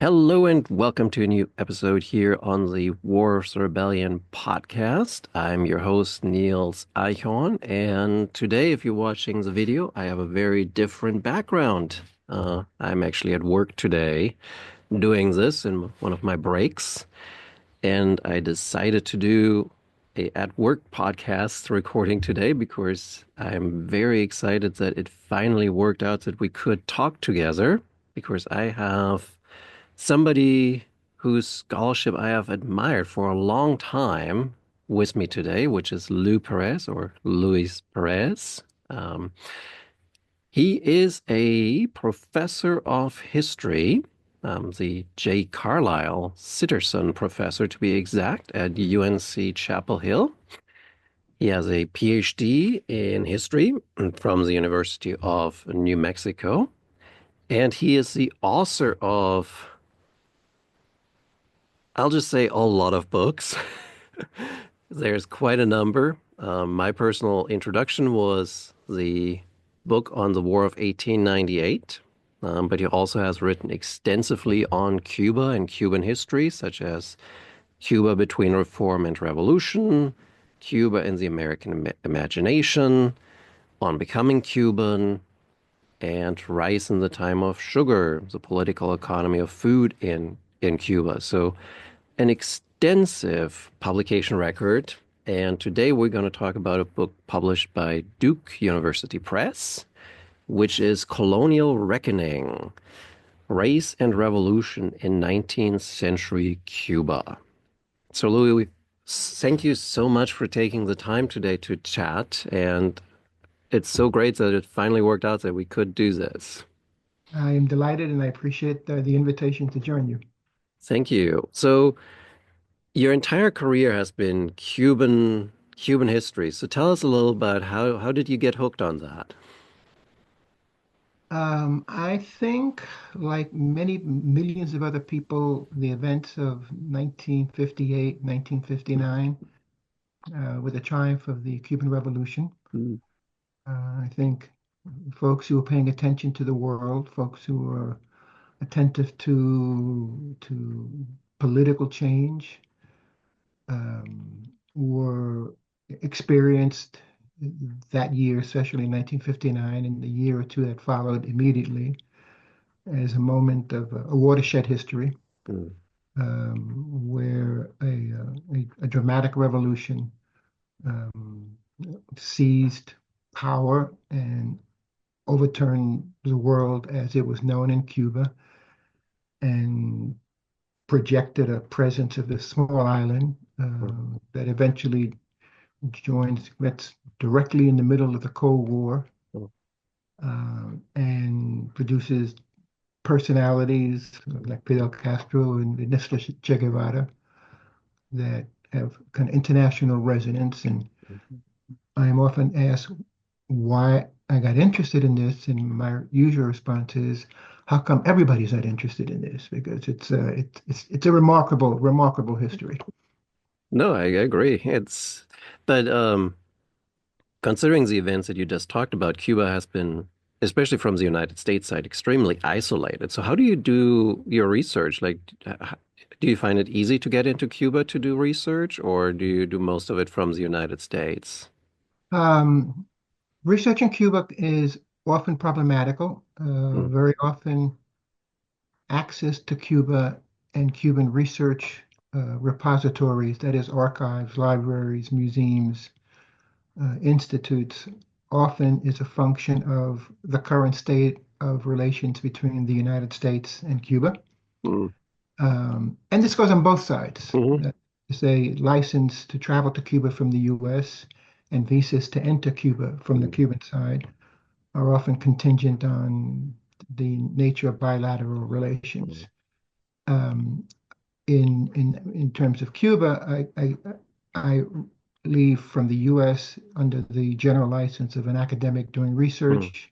Hello and welcome to a new episode here on the Wars Rebellion podcast. I'm your host, Niels Eichhorn, and today, if you're watching the video, I have a very different background. I'm actually at work today doing this in one of my breaks, and I decided to do a at work podcast recording today because I'm very excited that it finally worked out that we could talk together because I have somebody whose scholarship I have admired for a long time with me today, which is Lou Perez or Luis Perez. Um, he is a professor of history, the J. Carlisle Sitterson Professor to be exact, at UNC Chapel Hill. He has a PhD in history from the University of New Mexico, and he is the author of, I'll just say, a lot of books. There's quite a number. My personal introduction was the book on the War of 1898, but he also has written extensively on Cuba and Cuban history, such as Cuba Between Reform and Revolution, Cuba and the American Imagination, On Becoming Cuban, and Rice in the Time of Sugar, the political economy of food in Cuba. So an extensive publication record. And today we're going to talk about a book published by Duke University Press, which is Colonial Reckoning, Race and Revolution in 19th Century Cuba. So, Louis, thank you so much for taking the time today to chat. And it's so great that it finally worked out that we could do this. I am delighted and I appreciate the invitation to join you. Thank you. So, your entire career has been Cuban history. So tell us a little about how did you get hooked on that? I think, like many millions of other people, the events of 1958, 1959, with the triumph of the Cuban Revolution, Mm, I think folks who are paying attention to the world, folks who are attentive to political change, were experienced that year, especially in 1959, and the year or two that followed immediately, as a moment of a watershed history, mm, where a dramatic revolution um, seized power and overturned the world as it was known in Cuba and projected a presence of this small island mm, that eventually joins, that's directly in the middle of the Cold War, mm, and produces personalities like Fidel Castro and Ernesto Che Guevara that have kind of international resonance. And mm. I am often asked why I got interested in this, and my usual response is, how come everybody's not interested in this? Because it's a remarkable history. No, I agree. But considering the events that you just talked about, Cuba has been, especially from the United States side, extremely isolated. So how do you do your research? Like, do you find it easy to get into Cuba to do research, or do you do most of it from the United States? Um, Research in Cuba is often problematical. Mm, Very often, access to Cuba and Cuban research repositories, that is, archives, libraries, museums, institutes, often is a function of the current state of relations between the United States and Cuba. mm, And this goes on both sides. mhm, Say license to travel to Cuba from the US and visas to enter Cuba from the mm, Cuban side are often contingent on the nature of bilateral relations. mm, Um, in terms of Cuba, I leave from the U.S. under the general license of an academic doing mm, research,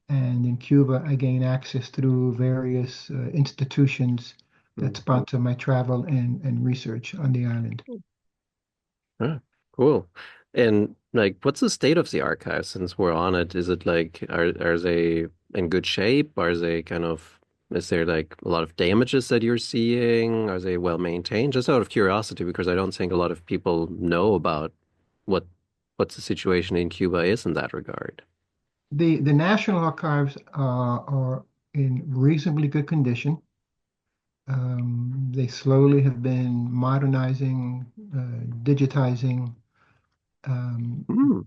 and in Cuba, I gain access through various institutions that mm. sponsor my travel and research on the island. Ah, cool. And like, what's the state of the archive since we're on it? Is it like, are they in good shape? Are they kind of? Is there like a lot of damages that you're seeing? Are they well maintained? Just out of curiosity, because I don't think a lot of people know about what what's the situation in Cuba is in that regard. The National Archives are in reasonably good condition. They slowly have been modernizing, digitizing. Um, Hmm.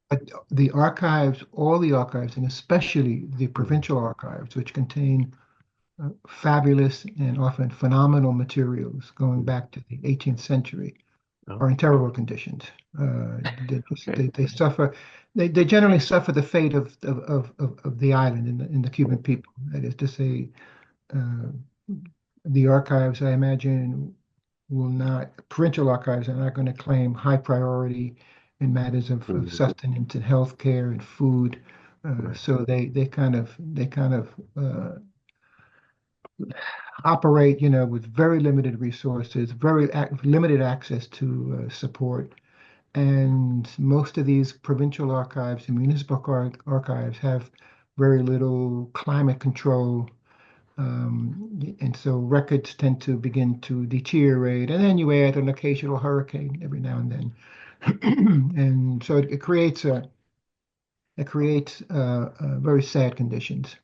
but the archives, all the archives, and especially the provincial archives, which contain fabulous and often phenomenal materials going back to the 18th century, Oh, are in terrible conditions. okay. They suffer. They generally suffer the fate of the island and the Cuban people. That is to say, uh, the archives, I imagine, will not, provincial archives are not going to claim high priority in matters of Mm, sustenance and health care and food. right. So they kind of operate, with very limited resources, very limited access to support. And most of these provincial archives and municipal archives have very little climate control. And so records tend to begin to deteriorate. And then you add an occasional hurricane every now and then. And so it creates very sad conditions.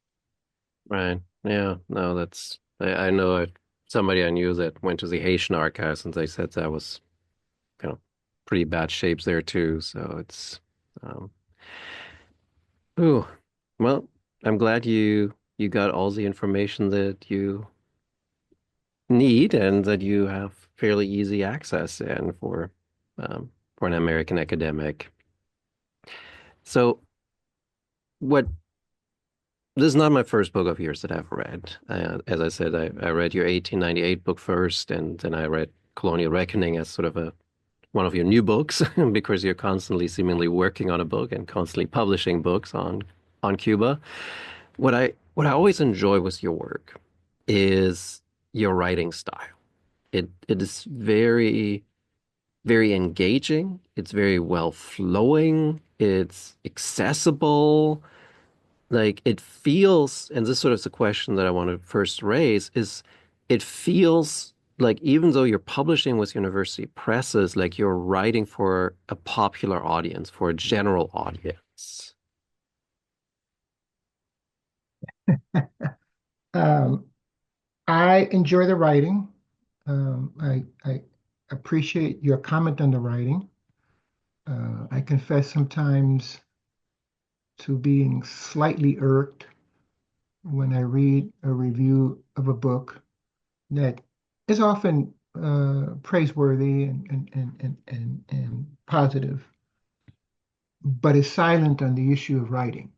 Right. Yeah. No, that's I know somebody I knew that went to the Haitian archives and they said that was, pretty bad shapes there too. So it's um ooh. Well, I'm glad you got all the information that you need and that you have fairly easy access and for an American academic. So what this is not my first book of yours that I've read. As I said, I read your 1898 book first, and then I read Colonial Reckoning as sort of a one of your new books because you're constantly seemingly working on a book and constantly publishing books on Cuba. What I always enjoy with your work is your writing style. It is very engaging. It's very well flowing. It's accessible. Like it feels, and this sort of is the question that I want to first raise, is it feels like even though you're publishing with university presses, like you're writing for a popular audience, for a general audience. Um, I enjoy the writing. I appreciate your comment on the writing. I confess sometimes to being slightly irked when I read a review of a book that is often praiseworthy and positive, but is silent on the issue of writing.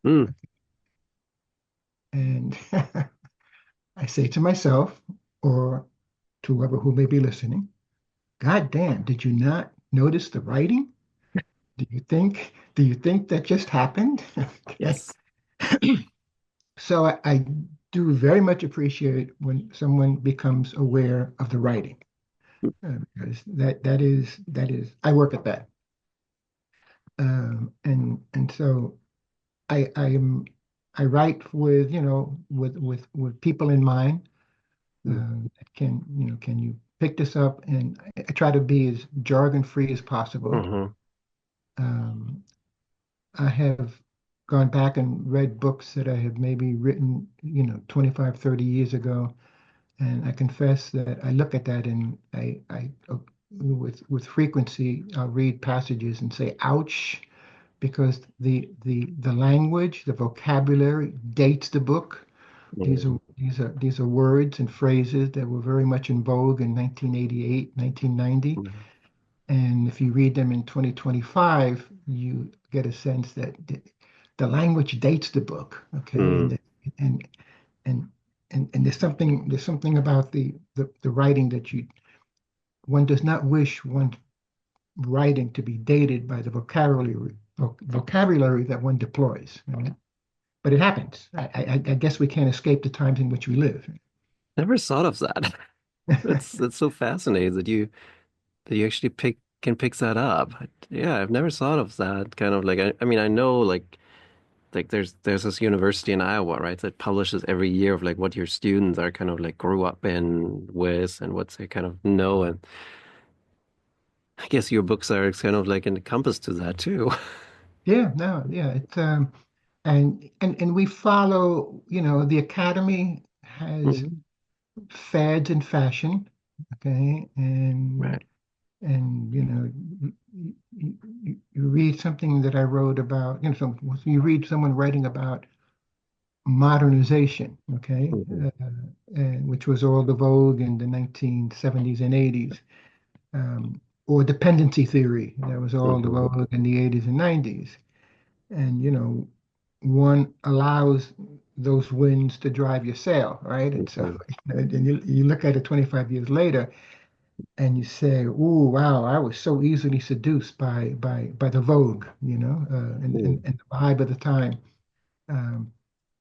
Mm, And I say to myself, or to whoever who may be listening, God damn, did you not notice the writing? Do you think that just happened? Okay. yes. So I do very much appreciate when someone becomes aware of the writing, because that is I work at that, and so I am I write with with people in mind. That can you pick this up? And I try to be as jargon free as possible. Mm-hmm. Um, I have gone back and read books that I have maybe written, 25, 30 years ago. And I confess that I look at that and with frequency, I'll read passages and say, ouch, because the language, the vocabulary dates the book. These are words and phrases that were very much in vogue in 1988, 1990. Mm-hmm. And if you read them in 2025, you get a sense that the language dates the book, okay? Mm, And and and there's something about the writing that one does not wish one writing to be dated by the vocabulary that one deploys. Right? But it happens. I guess we can't escape the times in which we live. never thought of that. That's so fascinating that you actually pick that up. Yeah, I've never thought of that kind of like I mean I know like like there's this university in Iowa, right, that publishes every year of like what your students are kind of like grew up in with and what they kind of know. And I guess your books are kind of like encompassed to that too. Yeah, no, yeah. It's and we follow, the academy has Mhm. fads in fashion, okay? Right. And you read something that I wrote about, you read someone writing about modernization, okay? Hmm. And which was all the vogue in the 1970s and 80s. Or dependency theory, that was all the Hmm. vogue in the 80s and 90s. And one allows those winds to drive your sail, right? And so, Hmm. and you look at it 25 years later, and you say, "Ooh, wow, I was so easily seduced by the Vogue, and the vibe of the time." Um,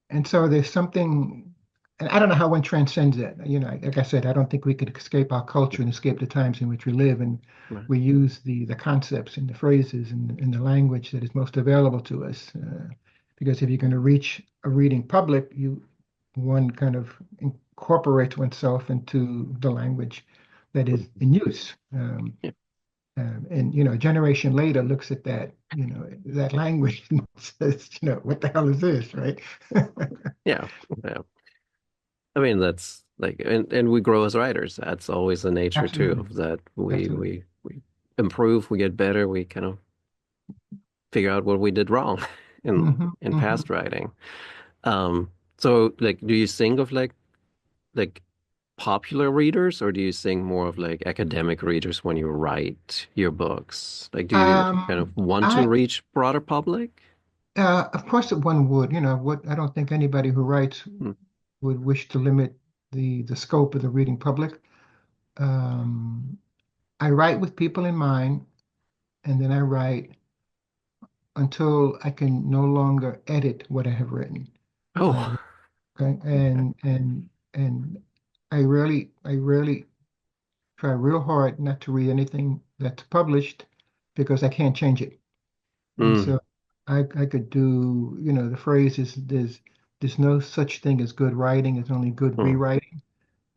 and so there's something, and I don't know how one transcends it. Like I said, I don't think we could escape our culture and escape the times in which we live, and Right. we use the concepts and the phrases and the language that is most available to us. Because if you're going to reach a reading public, one kind of incorporates oneself into the language that is Mhm. in use. Yeah. And a generation later looks at that language and says, what the hell is this, right? Yeah. Yeah. I mean, that's like, and we grow as writers. That's always the nature too Absolutely. of that. We Absolutely. we we improve, we get better, we kind of figure out what we did wrong in Hmm. in Hmm. past writing. Um, so like, do you think of like popular readers, or do you think more of like academic readers when you write your books? Like, do you kind of want to I, reach broader public? of course, that one would, what I don't think anybody who writes Hmm. would wish to limit the scope of the reading public. Um, I write with people in mind, and then I write until I can no longer edit what I have written. Oh, Uh, okay, okay. and I really try real hard not to read anything that's published because I can't change it. And Mm, so I could do, the phrase is there's no such thing as good writing, it's only good mm, rewriting.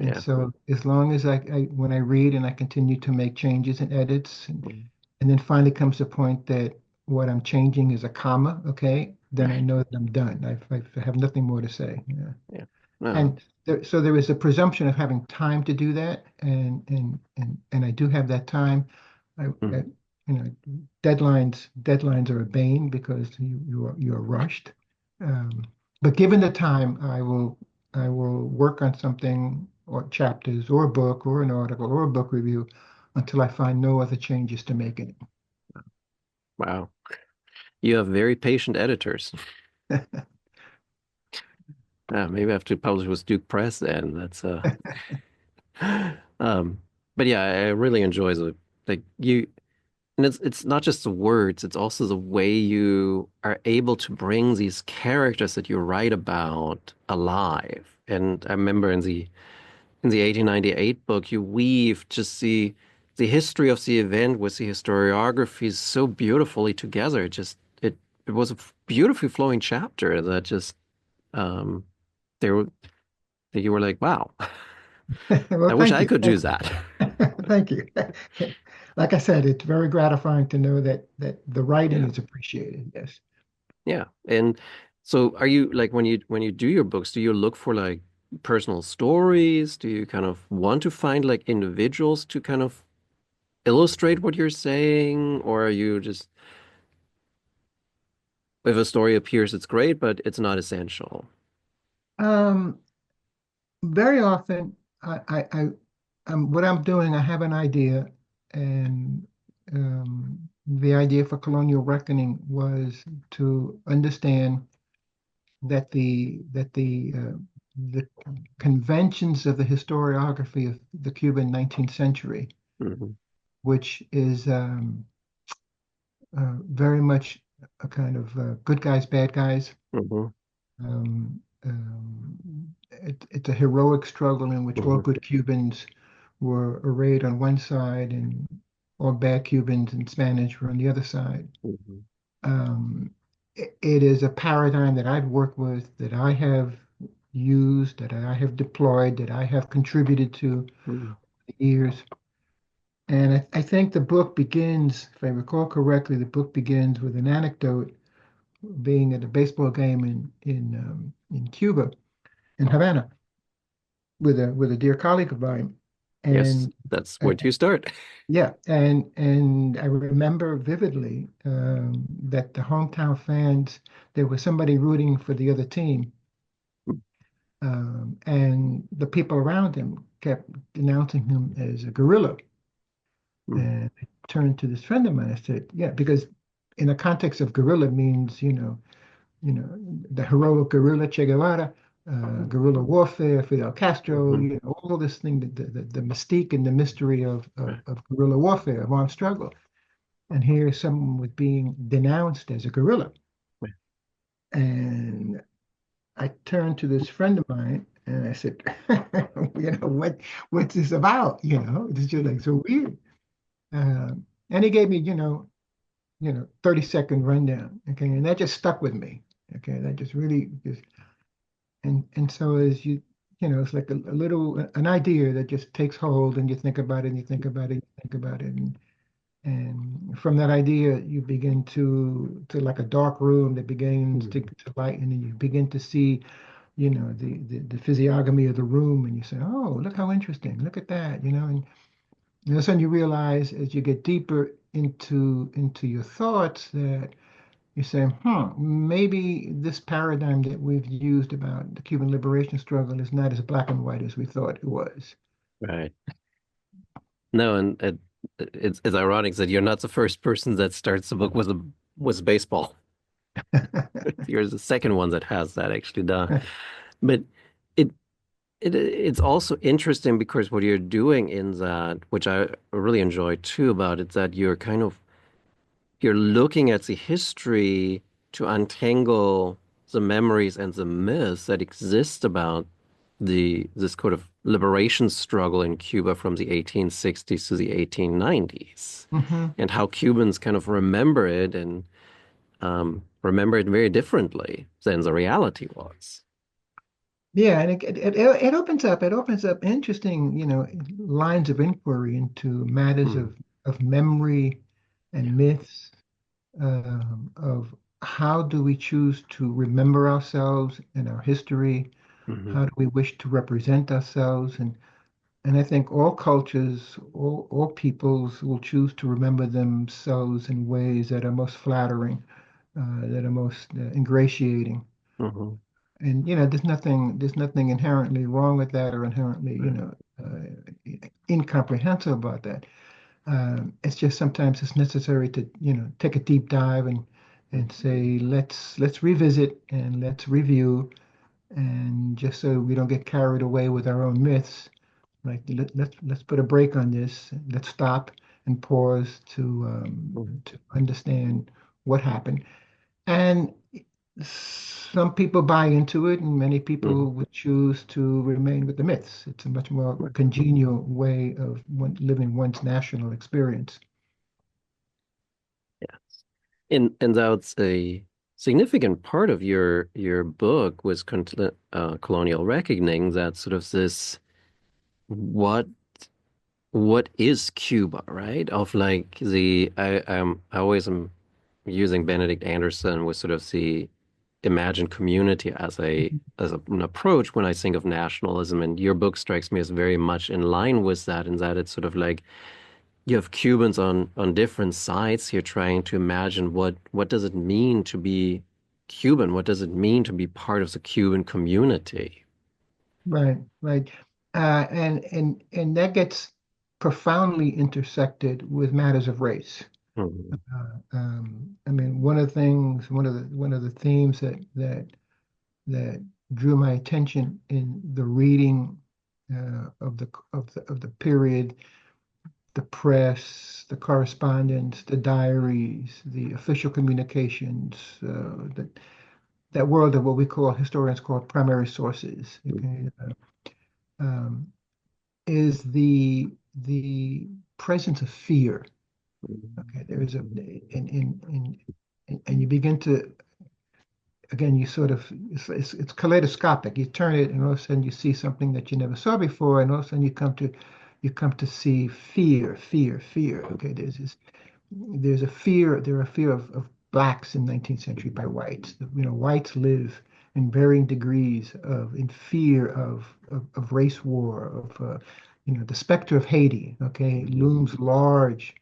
And yeah. so as long as I when I read and I continue to make changes and edits Mm, and then finally comes the point that what I'm changing is a comma, okay, then I right. know that I'm done. I have nothing more to say. Yeah. Yeah. No. And so there is a presumption of having time to do that, and I do have that time. Mm, You know, deadlines are a bane because you are rushed. Um, but given the time, I will work on something or chapters or a book or an article or a book review until I find no other changes to make in wow. You have very patient editors. it. Maybe I have to publish with Duke Press then. That's um but yeah, I really enjoy the like you and it's not just the words, it's also the way you are able to bring these characters that you write about alive. And I remember in the 1898 book, you weave just the history of the event with the historiography so beautifully together. It was a beautifully flowing chapter that just um they were that you were like, wow, Well, I wish thank I you. could do that. Thank you. Like I said, it's very gratifying to know that the writing Yeah. is appreciated. Yes. Yeah. And so are you like when you do your books, do you look for like personal stories? Do you kind of want to find like individuals to kind of illustrate what you're saying? Or are you just if a story appears, it's great, but it's not essential. Um, Very often, what I'm doing, I have an idea, and the idea for Colonial Reckoning was to understand that the conventions of the historiography of the Cuban 19th century, Hmm. which is very much a kind of good guys, bad guys. Hmm. It's a heroic struggle in which all Hmm. good Cubans were arrayed on one side and all bad Cubans and Spanish were on the other side. Hmm. Um, it is a paradigm that I've worked with, that I have used, that I have deployed, that I have contributed to Mm. the years. And I think the book begins, if I recall correctly, the book begins with an anecdote being at a baseball game in Cuba, in Havana, with a dear colleague of mine, Yes, and that's uh, where to start. yeah, and I remember vividly that the hometown fans, there was somebody rooting for the other team, and the people around him kept denouncing him as a gorilla. Mm. And I turned to this friend of mine. I said, "Yeah, because in the context of gorilla means, the heroic guerrilla Che Guevara, guerrilla warfare, Fidel Castro, Mhm. all this thing, the mystique and the mystery of, Right. guerrilla warfare, of armed struggle. And here someone was being denounced as a guerrilla. Right. And I turned to this friend of mine and I said, what's this about? It's just like so weird. And he gave me, 30-second rundown. Okay. And that just stuck with me. Okay. That just really just, and so as it's like a little, an idea that just takes hold and you think about it and you think about it, and you think about it. And from that idea, you begin to like a dark room that begins Mhm. to light, and then you begin to see, the physiognomy of the room, and you say, "Oh, look how interesting! Look at that!" And all of a sudden you realize, as you get deeper into your thoughts, that you're saying, maybe this paradigm that we've used about the Cuban liberation struggle is not as black and white as we thought it was. Right. No, and it's ironic that you're not the first person that starts the book with a baseball. You're the second one that has that actually done. But it it's also interesting because what you're doing in that, which I really enjoy too about it, that you're looking at the history to untangle the memories and the myths that exist about this kind of liberation struggle in Cuba from the 1860s to the 1890s, Hmm. and how Cubans kind of remember it and remember it very differently than the reality was. Yeah, and it opens up interesting, lines of inquiry into matters Mm, of memory and myths, of how do we choose to remember ourselves and our history? mhm, How do we wish to represent ourselves? And I think all cultures, all peoples will choose to remember themselves in ways that are most flattering, that are most ingratiating. mhm, And there's nothing inherently wrong with that or inherently, right, incomprehensible about that. It's just sometimes it's necessary to, take a deep dive and say, let's revisit and let's review, and just so we don't get carried away with our own myths, like let's put a break on this. Let's stop and pause mhm, to understand what happened. And some people buy into it, and many mhm, people would choose to remain with the myths. It's a much more right, congenial way of living one's national experience. yeah. And that's a significant part of your book was colonial reckoning, that sort of this what what is Cuba, right? Of like I always am using Benedict Anderson with sort of the imagined community as Mhm. an approach when I think of nationalism, and your book strikes me as very much in line with that, in that it's sort of like you have Cubans on different sides here trying to imagine what does it mean to be Cuban? What does it mean to be part of the Cuban community? Right, right. And that gets profoundly intersected with matters of race. Mhm, I mean, one of the themes that drew my attention in the reading of the period, the press, the correspondence, the diaries, the official communications, that world of what we call, historians call, primary sources. Okay, um, is the presence of fear. Okay, there is a and you begin to again, you sort of it's kaleidoscopic. You turn it, and all of a sudden you see something that you never saw before, and all of a sudden you come to see fear, fear, fear. Okay, there's a fear. There are fear of blacks in 19th century by whites. Whites live in varying degrees in fear of race war, the specter of Haiti, okay, looms large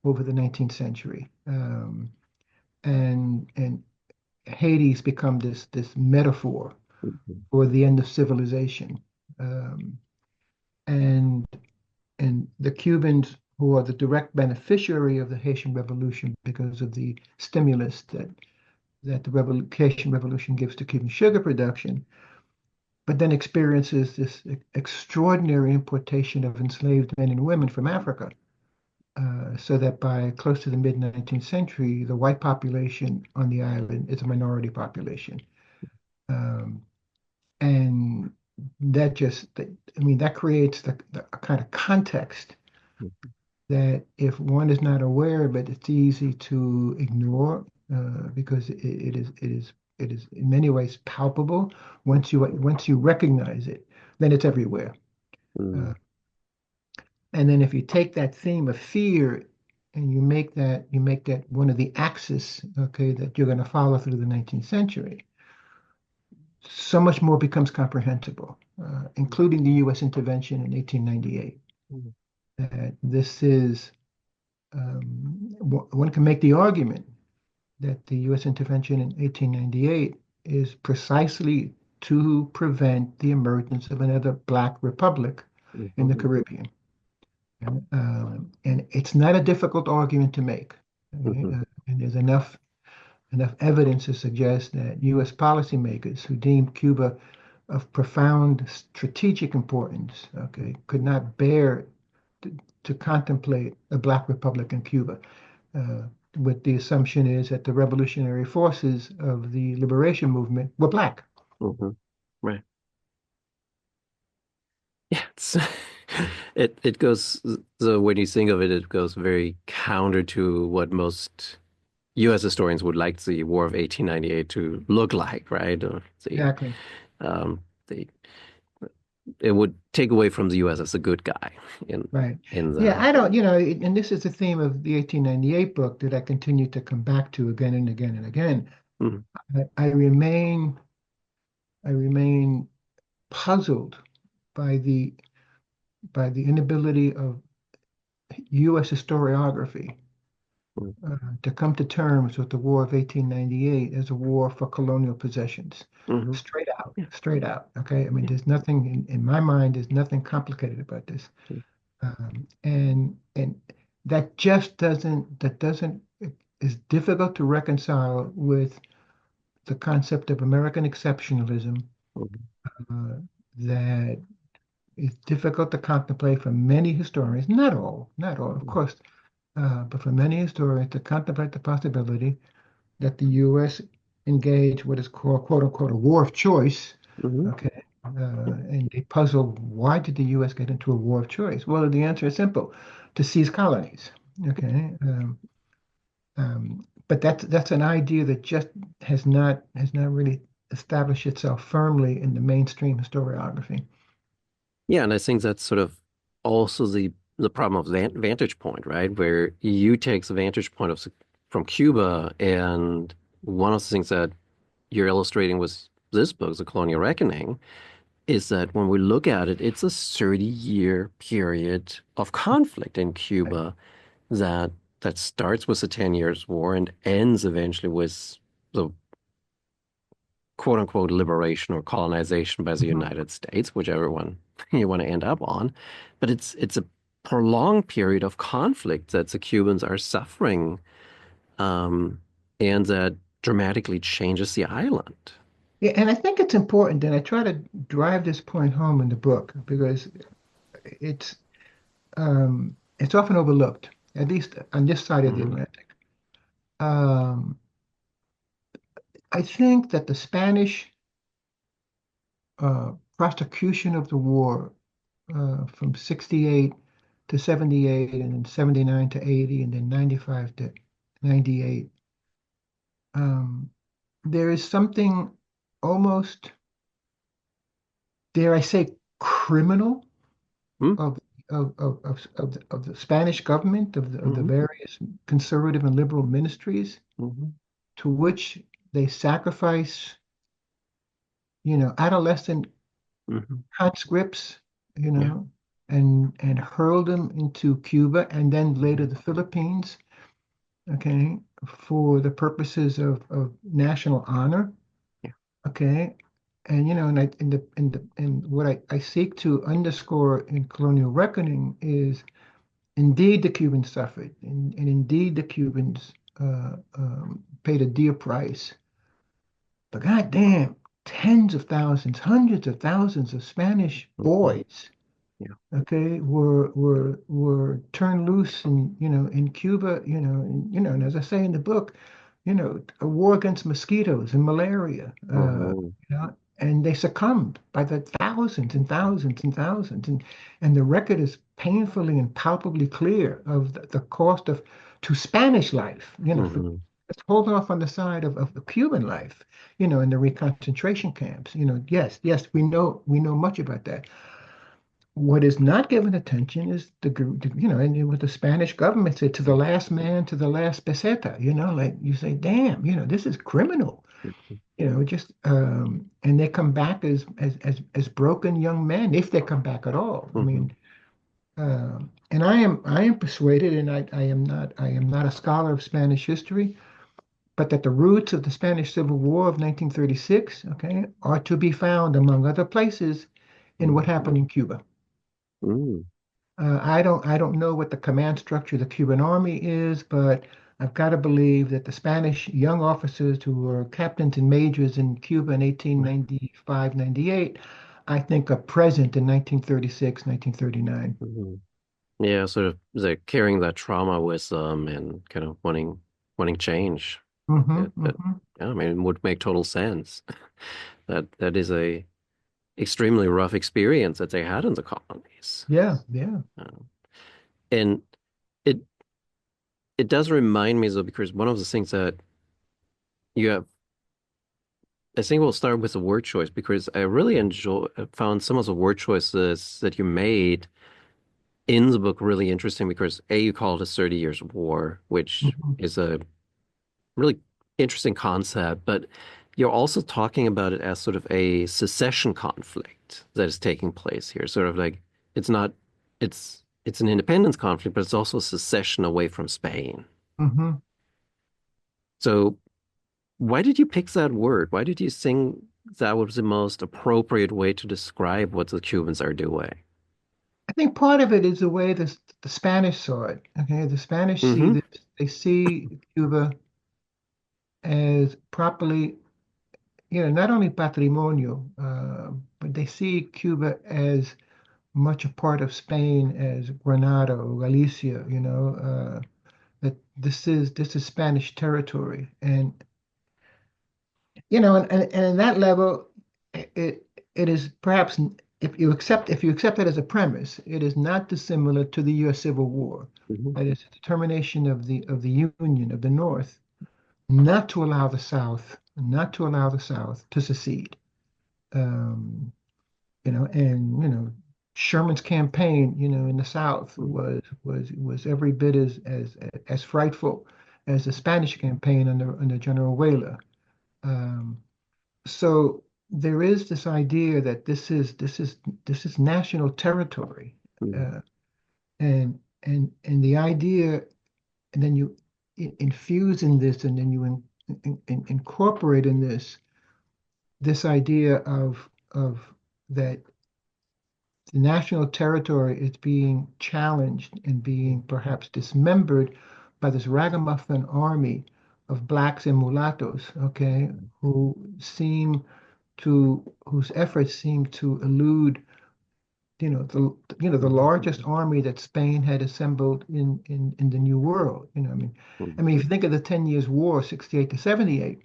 over the 19th century. And Haiti's become this metaphor for the end of civilization. Um, and and the Cubans, who are the direct beneficiary of the Haitian Revolution because of the stimulus that the Haitian Revolution gives to Cuban sugar production, but then experiences this extraordinary importation of enslaved men and women from Africa. So that by close to the mid 19th century, the white population on the island is a minority population. Um, and that creates the kind of context that if one is not aware of it, it's easy to ignore because it is in many ways palpable. Once you recognize it, then it's everywhere. Uh, Mm, and then if you take that theme of fear and you make that one of the axes, okay, that you're going to follow through the 19th century, so much more becomes comprehensible, including the U.S. intervention in 1898. mm, That this is one can make the argument that the U.S. intervention in 1898 is precisely to prevent the emergence of another Black republic in the mhm, Caribbean. And it's not a difficult argument to make. Okay? mhm, And there's enough evidence to suggest that U.S. policymakers who deemed Cuba of profound strategic importance, okay, could not bear to contemplate a Black republic in Cuba. Uh, with the assumption is that the revolutionary forces of the liberation movement were Black. mhm. Right. Yeah, it goes so when you think of it, it goes very counter to what most U.S. historians would like the War of 1898 to look like, right? Or Exactly. the it would take away from the U.S. as a good guy in Right. in Yeah, the I don't, and this is the theme of the 1898 book that I continue to come back to again and again and again. Mhm, I remain puzzled by the inability of U.S. historiography mhm, to come to terms with the War of 1898 as a war for colonial possessions. mhm. Straight out, Yeah, straight out. Okay. I mean, yeah, there's nothing in my mind, there's nothing complicated about this. And that doesn't, it is difficult to reconcile with the concept of American exceptionalism mhm, uh, that is difficult to contemplate for many historians, not all, of mhm, course, but for many historians to contemplate the possibility that the U.S. engage what is called, quote unquote, a war of choice. mhm. Okay. And they puzzle, why did the U.S. get into a war of choice? Well, the answer is simple, to seize colonies. Okay. But that's an idea that just has not really established itself firmly in the mainstream historiography. Yeah, and I think that's sort of also the problem of vantage point, right? Where you take the vantage point from Cuba, and one of the things that you're illustrating with this book, The Colonial Reckoning, is that when we look at it, it's a 30-year period of conflict in Right. Cuba that starts with the 10 Years' War and ends eventually with the quote unquote liberation or colonization by the Mhm. United States, whichever one you want to end up on. But it's a prolonged period of conflict that the Cubans are suffering, um, and that dramatically changes the island. Yeah, and I think it's important, and I try to drive this point home in the book because it's it's often overlooked, at least on this side of the Hmm. Atlantic. Um, I think that the Spanish prosecution of the war from 68 to 78 and then 79 to 80 and then 95 to 98 there is something almost, dare I say, criminal Mm, of of the Spanish government, of the mm-hmm, various conservative and liberal ministries mm-hmm, to which they sacrifice, adolescent mm-hmm. conscripts, Yeah. and hurl them into Cuba and then later the Philippines, okay, for the purposes of national honor, Yeah. okay. And and I and what I seek to underscore in Colonial Reckoning is indeed the Cubans suffered, and indeed the Cubans paid a dear price. But goddamn, tens of thousands, hundreds of thousands of Spanish Mm-hmm. boys, Yeah. okay, were turned loose in Cuba, and as I say in the book, a war against mosquitoes and malaria, Mm-hmm. and they succumbed by the thousands and thousands and thousands, and the record is painfully and palpably clear of the cost of to Spanish life, Mm-hmm. let's hold off on the side of the Cuban life, in the reconcentration camps. Yes, yes, we know much about that. What is not given attention is and what the Spanish government said, to the last man, to the last peseta, like you say, damn, this is criminal, just and they come back as broken young men, if they come back at all. I Mm-hmm. mean, and I am persuaded, and I am not a scholar of Spanish history, but that the roots of the Spanish Civil War of 1936, okay, are to be found, among other places, in what happened in Cuba. Mm-hmm. I don't know what the command structure of the Cuban army is, but I've got to believe that the Spanish young officers who were captains and majors in Cuba in 1895, 98, I think are present in 1936, 1939. Mm-hmm. Yeah, sort of like carrying that trauma with them and kind of wanting change. Hmm. That Hmm. yeah, I mean, it would make total sense. That is a extremely rough experience that they had in the colonies. Yeah, yeah. Uh, and it it does remind me though, because one of the things that you have, I think we'll start with the word choice because I really found some of the word choices that you made in the book really interesting because A, you call it a 30 Years War, which Hmm. is a really interesting concept, but you're also talking about it as sort of a secession conflict that is taking place here. Sort of like it's not it's an independence conflict, but it's also secession away from Spain. Hmm. So why did you pick that word? Why did you think that was the most appropriate way to describe what the Cubans are doing? I think part of it is the way the Spanish saw it. Okay, the Spanish see Mm-hmm. this, they see Cuba as properly, not only patrimonio, but they see Cuba as much a part of Spain as Granada or Galicia, that this is Spanish territory. And and in that level, it is perhaps, if you accept that as a premise, it is not dissimilar to the U.S. Civil War. Mm-hmm. That is a determination of the Union of the North not to allow the South to secede. Um, and Sherman's campaign, in the South was every bit as frightful as the Spanish campaign under General Weyler. Um, so there is this idea that this is national territory, Mm-hmm. uh, and the idea, and then you infuse in this, and then you incorporate in this idea of that the national territory is being challenged and being perhaps dismembered by this ragamuffin army of blacks and mulattoes, okay, whose efforts seem to elude, the largest army that Spain had assembled in the New World. I mean, if you think of the 10 Years' War, 68 to 78,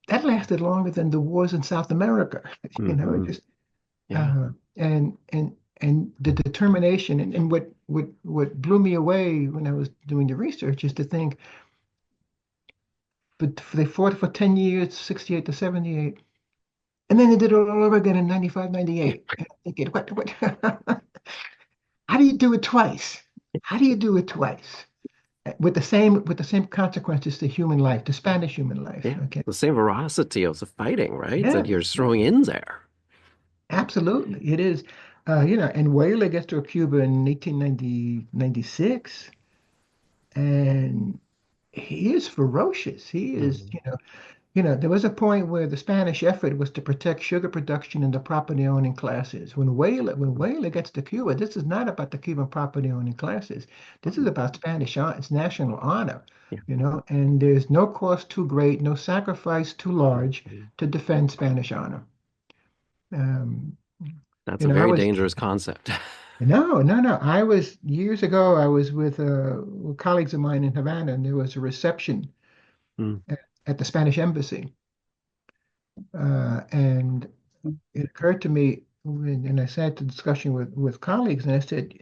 that lasted longer than the wars in South America. It Mm-hmm. just Yeah. uh, and the determination, and what blew me away when I was doing the research is to think but they fought for 10 years, 68 to 78. And then they did it all over again in 95, 98. And I'm thinking, what? How do you do it twice? How do you do it twice? With the same consequences to human life, to Spanish human life. Yeah, Okay. the same veracity of the fighting, right? That you're Yes, throwing in there. absolutely. It is. And Whaley gets to Cuba in 1896, and he is ferocious. He is, Mm, there was a point where the Spanish effort was to protect sugar production and the property owning classes. When Whaley gets to Cuba, this is not about the Cuban property owning classes. This is mm, about it's national honor, yeah, and there's no cost too great, no sacrifice too large mm. to defend Spanish honor. Um, That's you a know, I very was dangerous concept. no. I was years ago. I was with colleagues of mine in Havana, and there was a reception Mm, at the Spanish embassy, and it occurred to me, and I sat to discussion with colleagues, and I said,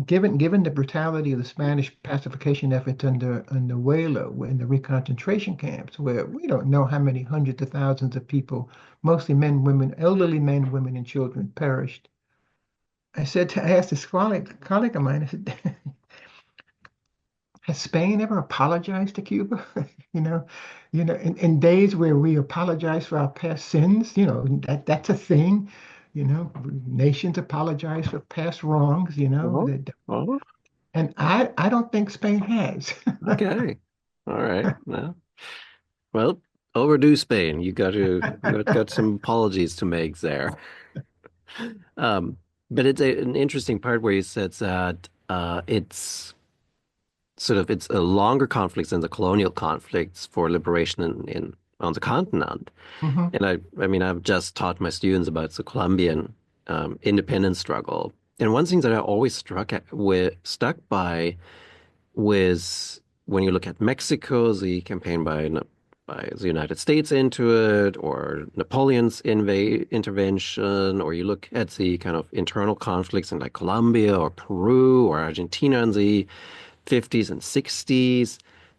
given the brutality of the Spanish pacification efforts under Huela in the reconcentration camps, where we don't know how many hundreds of thousands of people, mostly men, women, elderly men, women, and children, perished. I asked this colleague of mine, I said, has Spain ever apologized to Cuba? You know, in days where we apologize for our past sins, that's a thing. Nations apologize for past wrongs. oh, oh, And I don't think Spain has. okay. All right. Well, overdue Spain. You got some apologies to make there. Um, but it's an interesting part where you said that it's a longer conflict than the colonial conflicts for liberation in on the continent. Hmm. And I mean, I've just taught my students about the Colombian independence struggle. And one thing that I always stuck by was when you look at Mexico, the campaign by the United States into it, or Napoleon's inva intervention, or you look at the kind of internal conflicts in like Colombia or Peru or Argentina in the 50s and 60s.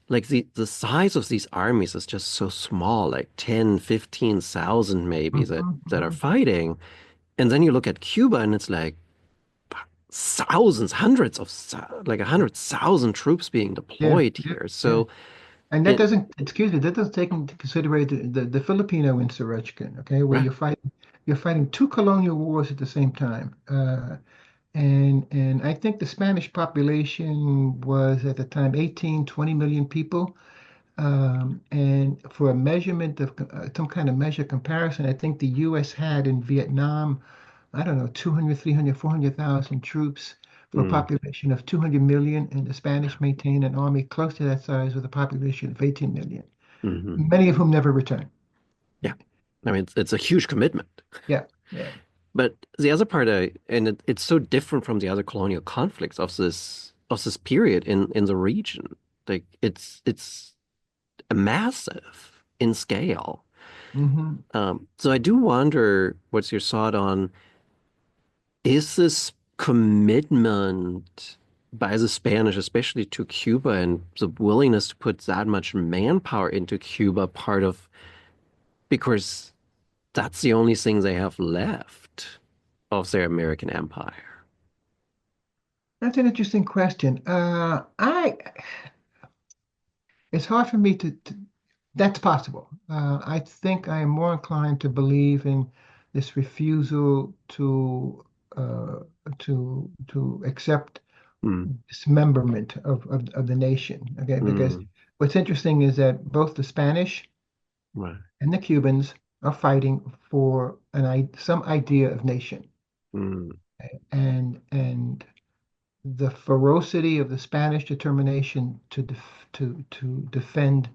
Like the size of these armies is just so small, like 10, 15,000 maybe that are Hmm. fighting. And then you look at Cuba and it's like thousands, like 100,000 troops being Yeah, deployed yeah, here. yeah. So And that it, doesn't, excuse me, that doesn't take into consideration the Filipino insurrection, okay, where right. you're fighting two colonial wars at the same time. And I think the Spanish population was at the time 18, 20 million people. And for a measurement of some kind of measure comparison, I think the U.S. had in Vietnam, I don't know, 200, 300, 400,000 troops for a Mm, population of 200 million, and the Spanish maintained an army close to that size with a population of 18 million, hmm. many of whom never returned. Yeah. I mean, it's a huge commitment. Yeah, yeah. But the other part, it's so different from the other colonial conflicts of this period in the region. Like it's massive in scale. Hmm. So I do wonder what's your thought on is this commitment by the Spanish, especially to Cuba, and the willingness to put that much manpower into Cuba part of because that's the only thing they have left of their American empire. That's an interesting question. It's hard for me that's possible. I think I am more inclined to believe in this refusal uh, to accept Mm, dismemberment of the nation. Okay, because mm, what's interesting is that both the Spanish right. and the Cubans are fighting for some idea of nation, Mm, and the ferocity of the Spanish determination to defend,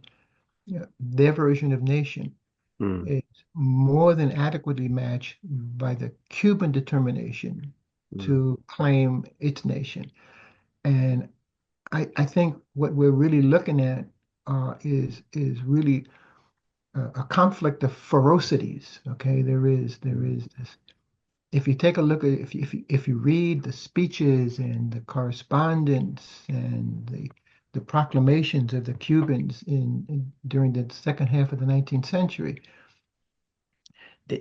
their version of nation mm, is more than adequately matched by the Cuban determination mm, to claim its nation. And I think what we're really looking at is really a conflict of ferocities. Okay, there mm, is this. If you take a look at if you read the speeches and the correspondence and the proclamations of the Cubans during the second half of the 19th century,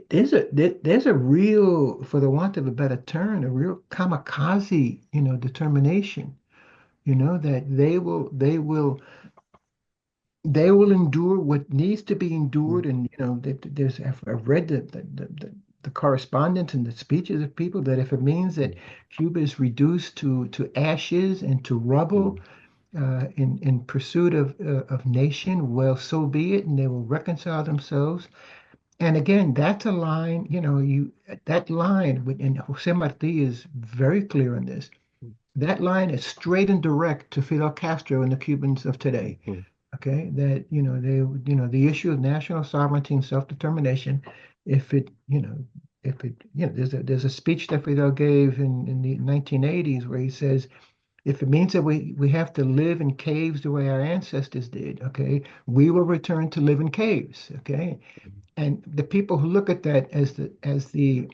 there's a real, for the want of a better term, a real kamikaze, determination, that they will endure what needs to be endured. And I've read the correspondence and the speeches of people that if it means that Cuba is reduced to ashes and to rubble in pursuit of nation, well, so be it, and they will reconcile themselves. And again, that's a line, that line, and Jose Marti is very clear on this. That line is straight and direct to Fidel Castro and the Cubans of today. Okay, that the issue of national sovereignty and self-determination, if it you know if it there's a speech that Fidel gave in the 1980s where he says, if it means that we have to live in caves the way our ancestors did, okay, we will return to live in caves. Okay, and the people who look at that as the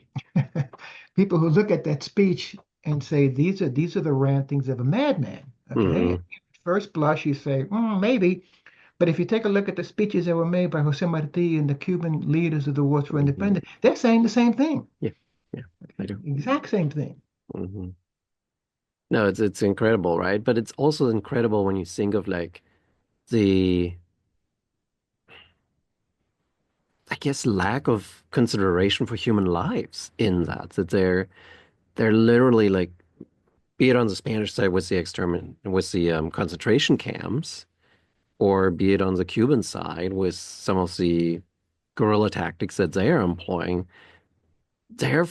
people who look at that speech and say these are the rantings of a madman. Okay, Mm-hmm. at first blush you say, maybe, but if you take a look at the speeches that were made by Jose Marti and the Cuban leaders of the Wars for Hmm. Independence, they're saying the same thing. Yeah, yeah, I Okay? do. Exact same thing. Hmm. No, it's incredible, right? But it's also incredible when you think of like the, I guess, lack of consideration for human lives in that. That they're literally like, be it on the Spanish side with the concentration camps, or be it on the Cuban side with some of the guerrilla tactics that they are employing. They're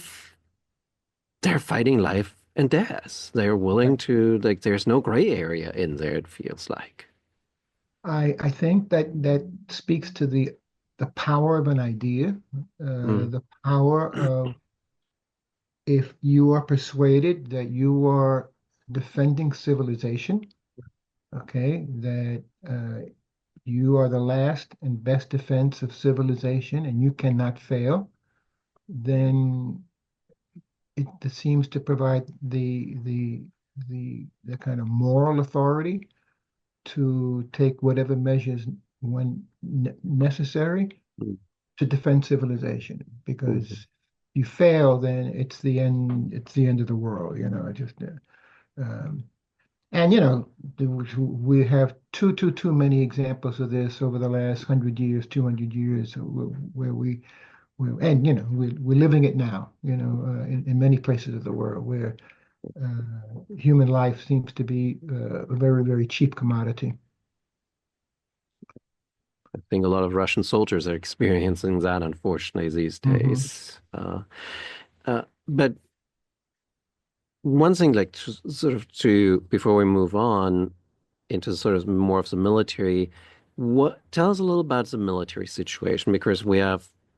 they're fighting life and death. They're willing Right. to, like, there's no gray area in there, it feels like. I think that speaks to the power of an idea, Mm, the power of, if you are persuaded that you are defending civilization, okay, that you are the last and best defense of civilization and you cannot fail, then it seems to provide the kind of moral authority to take whatever measures when necessary mm, to defend civilization. mm, Because you fail, then it's the end. It's the end of the world. Um, and we have too many examples of this over the last 100 years, 200 years, and we're living it now. In many places of the world where human life seems to be a very, very cheap commodity. I think a lot of Russian soldiers are experiencing that, unfortunately, these Hmm. days. But one thing, like, before we move on into sort of more of the military, what tell us a little about the military situation, because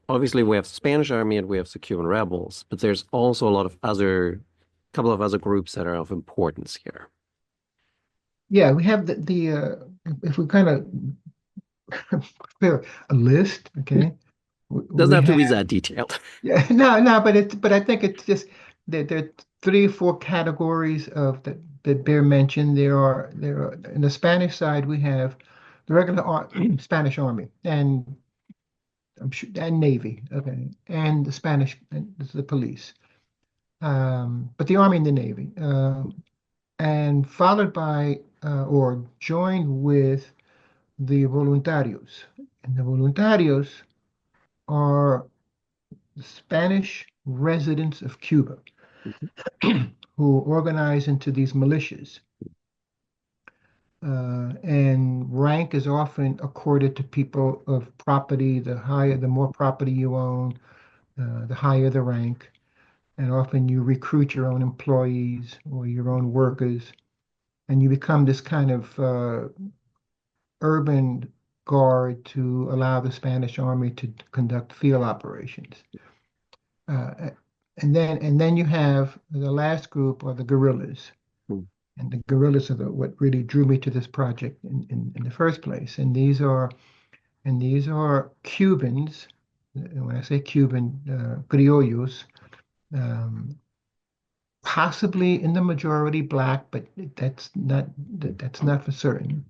obviously we have the Spanish army and we have the Cuban rebels, but there's also a lot of couple of other groups that are of importance here. Yeah, we have if we kind of prepare a list, okay, Doesn't we have to have, be that detailed. yeah, no, but I think it's just that there are three or four categories of that bear mention. There are in the Spanish side we have the regular Spanish Army and I'm sure and Navy, okay, and the Spanish and the police, but the Army and the Navy, and followed by or joined with the voluntarios. And the voluntarios are Spanish residents of Cuba who organize into these militias. And rank is often accorded to people of property. The more property you own, the higher the rank. And often you recruit your own employees or your own workers, and you become this kind of urban guard to allow the Spanish army to conduct field operations. Uh, and then you have the last group are the guerrillas. Mm, And the guerrillas are what really drew me to this project in the first place. And these are Cubans. And when I say Cuban, criollos, um, possibly in the majority black, but that's not for certain,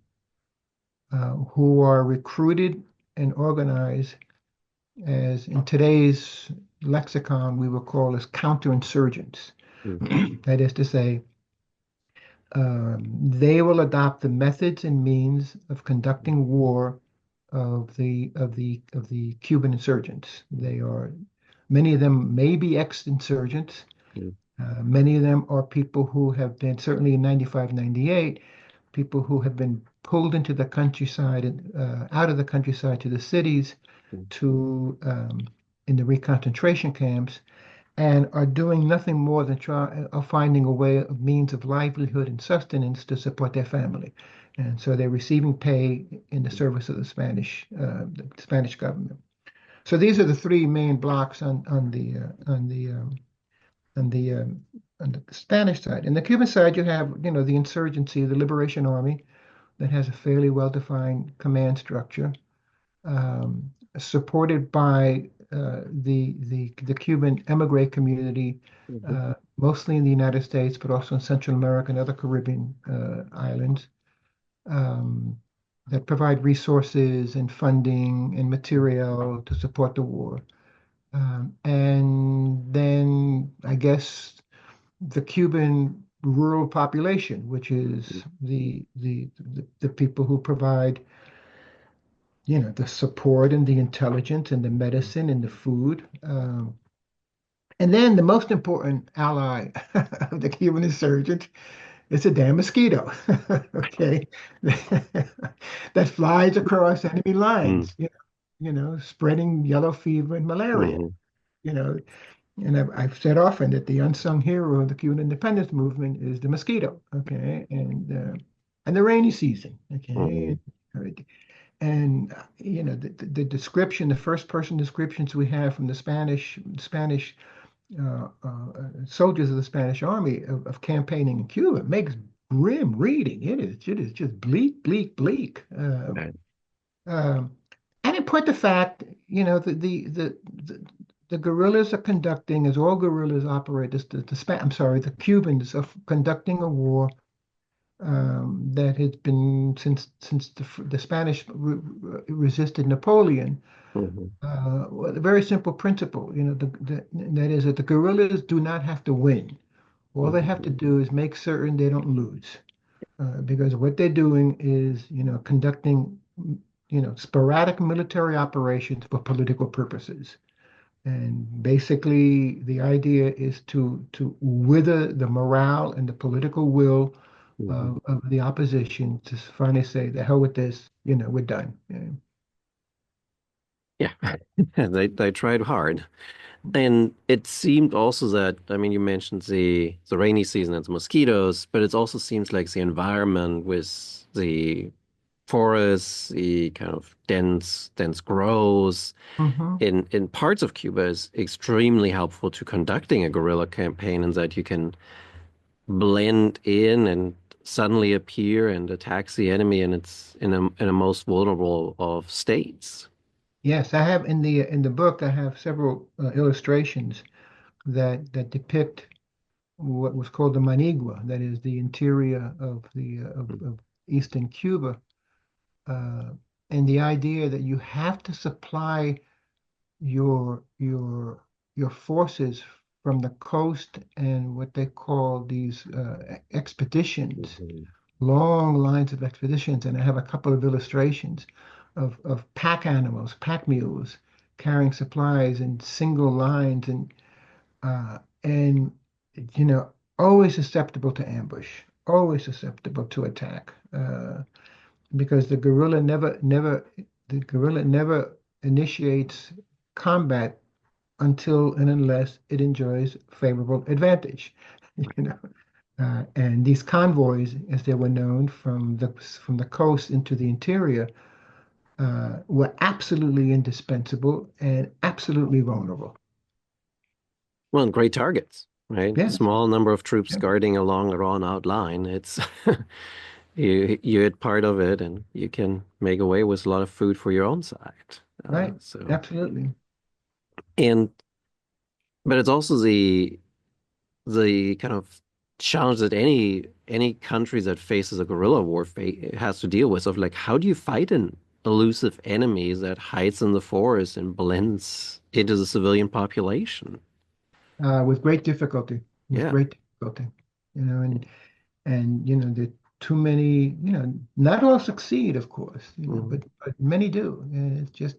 who are recruited and organized as in today's lexicon we would call as counterinsurgents. Hmm. That is to say, they will adopt the methods and means of conducting war of the Cuban insurgents. They are Many of them may be ex-insurgents. Many of them are people who have been, certainly in 95, 98, people who have been pulled into the countryside and out of the countryside to the cities to in the reconcentration camps, and are doing nothing more than finding a way of means of livelihood and sustenance to support their family. And so they're receiving pay in the service of the Spanish government. So these are the three main blocks on the on the Spanish side. In the Cuban side, you have, the insurgency, the Liberation Army, that has a fairly well-defined command structure, supported by the Cuban emigre community, Hmm. mostly in the United States, but also in Central America and other Caribbean islands, um, that provide resources and funding and material to support the war. And then I guess the Cuban rural population, which is the people who provide, the support and the intelligence and the medicine and the food. And then the most important ally of the Cuban insurgent is a damn mosquito, okay, that flies across enemy Hmm. lines, spreading yellow fever and malaria, Hmm. you know. And I've said often that the unsung hero of the Cuban independence movement is the mosquito, okay, and the rainy season, okay, Hmm. and the description, the first person descriptions we have from the Spanish soldiers of the Spanish army of campaigning in Cuba makes grim reading. It is just bleak, bleak, bleak. Right. Um, and in point of fact, the guerrillas are conducting, as all guerrillas operate, I'm sorry, the Cubans are conducting a war that has been since the Spanish resisted Napoleon. Hmm. Well, a very simple principle, that is that the guerrillas do not have to win. All they have to Hmm. do is make certain they don't lose, because what they're doing is, conducting, sporadic military operations for political purposes. And basically, the idea is to wither the morale and the political will Hmm. of the opposition to finally say, the hell with this, we're done. Yeah. Yeah, they tried hard. And it seemed also that, I mean, you mentioned the rainy season and the mosquitoes, but it also seems like the environment with the forests, the kind of dense growths Hmm. in parts of Cuba is extremely helpful to conducting a guerrilla campaign, and that you can blend in and suddenly appear and attack the enemy, and it's in a most vulnerable of states. Yes, I have in the book, I have several illustrations that depict what was called the Manigua, that is the interior of eastern Cuba, uh, and the idea that you have to supply your your your forces from the coast and what they call these expeditions, Mhm. long lines of expeditions. And I have a couple of illustrations of pack animals, pack mules, carrying supplies in single lines, and you know always susceptible to ambush, always susceptible to attack, because the guerrilla never initiates combat until and unless it enjoys favorable advantage. You know, and these convoys, as they were known from the coast into the interior, were absolutely indispensable and absolutely vulnerable. Well, and great targets, right? Yes, Small number of troops yeah, guarding along a drawn out line. It's you hit part of it, and you can make away with a lot of food for your own side. right, So absolutely. and but it's also the kind of challenge that any country that faces a guerrilla war fa has to deal with of like how do you fight an elusive enemy that hides in the forest and blends into the civilian population? with great difficulty, with Yeah. great difficulty, you know, the too many, not all succeed, of course, Mm, but many do. And it's just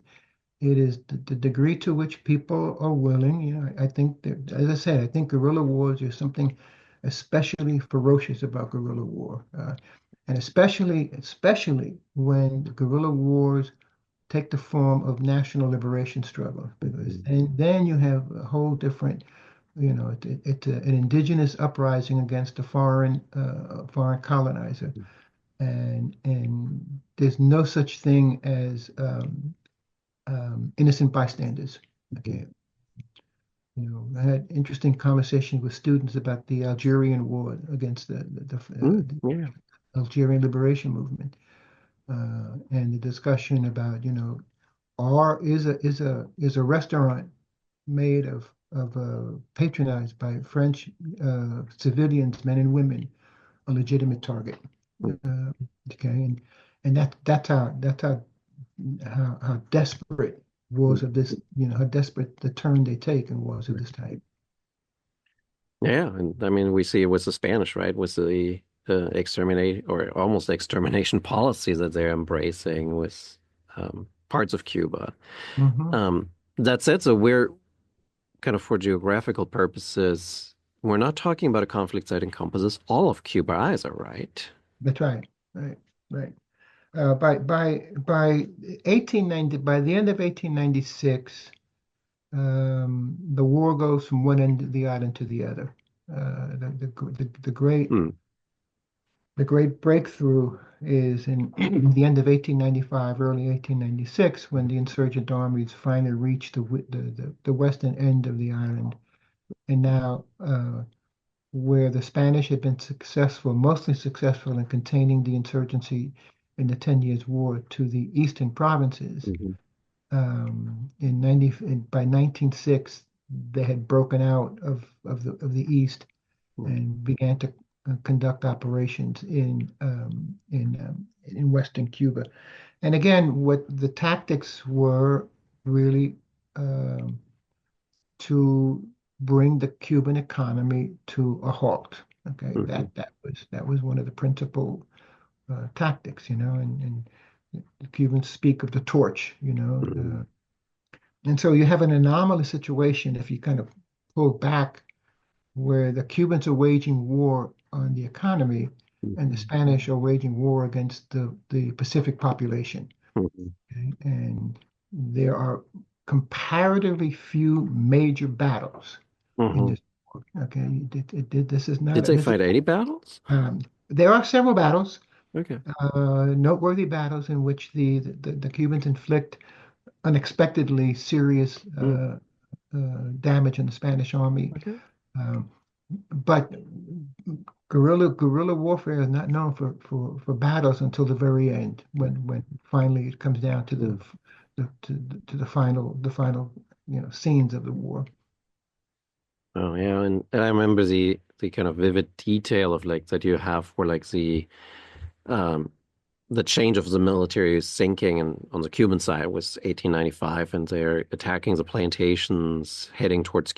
it is the degree to which people are willing. I think that, as I said, I think guerrilla wars is something especially ferocious about guerrilla war, and especially when the guerrilla wars take the form of national liberation struggles, because mhm, then you have a whole different, it's an indigenous uprising against a foreign colonizer, and there's no such thing as innocent bystanders. mhm. Okay, I had interesting conversations with students about the Algerian war against the Yeah. Algerian liberation movement, and the discussion about, are is a restaurant made of patronized by French civilians, men and women, a legitimate target. Mm, Uh, okay, and that's how desperate wars of this, how desperate the turn they take in wars of mm. this type. Yeah, and I mean we see it with the Spanish, right? With the exterminate or almost extermination policy that they're embracing with parts of Cuba. Hmm. That said, so we're kind of for geographical purposes, we're not talking about a conflict that encompasses all of Cuba either, right? That's right, right, right. By 1890, by the end of 1896, the war goes from one end of the island to the other. The great Hmm. the great breakthrough is in the end of 1895, early 1896, when the insurgent armies finally reach the western end of the island, and now where the Spanish had been successful, mostly successful in containing the insurgency in the 10 Years' War to the eastern provinces. Mhm. By 1906, they had broken out of the east Hmm. and began to conduct operations in western Cuba. And again, what the tactics were really um, to bring the Cuban economy to a halt. Okay, Mhm. that was one of the principal tactics, and the Cubans speak of the torch, Mhm. and so you have an anomalous situation if you kind of pull back where the Cubans are waging war on the economy and the Mhm. Spanish are waging war against the Pacific population. Mhm. Okay? And there are comparatively few major battles in Mhm. this war. Okay, this is Did not they this is fight any battles? there are several battles, Okay. noteworthy battles in which the Cubans inflict unexpectedly serious Mm. damage in the Spanish army. Okay. Um, but guerrilla warfare is not known for battles until the very end, when finally it comes down to Mm. the final scenes of the war. Oh yeah, and I remember the kind of vivid detail of like that you have for like um the change of the military sinking and on the Cuban side was 1895 and they're attacking the plantations heading towards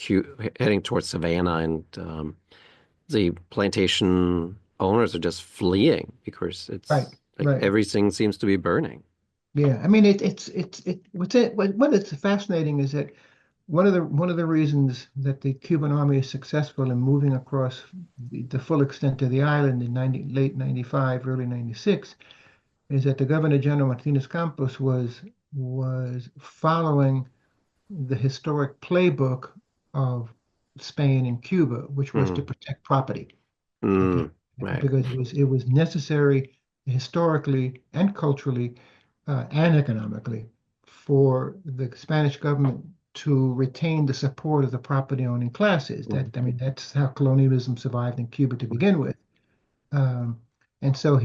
Savannah and the plantation owners are just fleeing because Right, it's like right. everything seems to be burning. Yeah, I mean what's fascinating is that one of the reasons that the Cuban army is successful in moving across the full extent of the island in late 95, early 96, is that the Governor General Martinez Campos was following the historic playbook of Spain and Cuba, which was to Mm, protect property. Okay, mm, right. because it was necessary historically and culturally and economically for the Spanish government to retain the support of the property owning classes. Mm, I mean, that's how colonialism survived in Cuba to begin with. Um, and so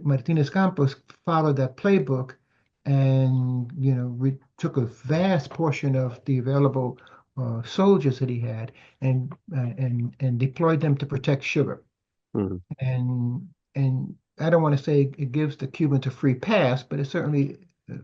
Martinez Campos, followed that playbook and, took a vast portion of the available soldiers that he had and deployed them to protect sugar. mm, And I don't want to say it gives the Cubans a free pass, but it certainly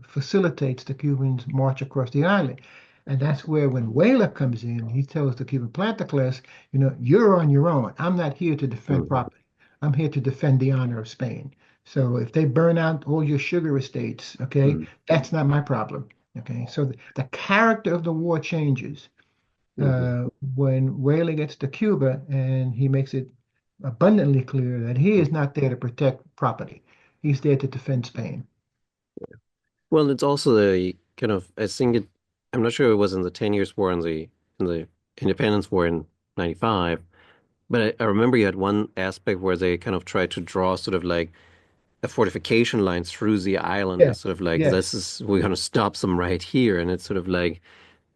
facilitates the Cubans' march across the island. And that's where when Whaler comes in, he tells the Cuban planter class, you're on your own. I'm not here to defend mm, property. I'm here to defend the honor of Spain. So if they burn out all your sugar estates, okay, mm, that's not my problem. Okay, so the character of the war changes mm. when Whaley gets to Cuba, and he makes it abundantly clear that he is not there to protect property. He's there to defend Spain. Well, it's also the kind of I think it. I'm not sure it was in the 10 Years' War and the Independence War in '95, but I remember you had one aspect where they kind of tried to draw sort of like a fortification line through the island Yes, as sort of like yes, this is we're gonna stop them right here, and it's sort of like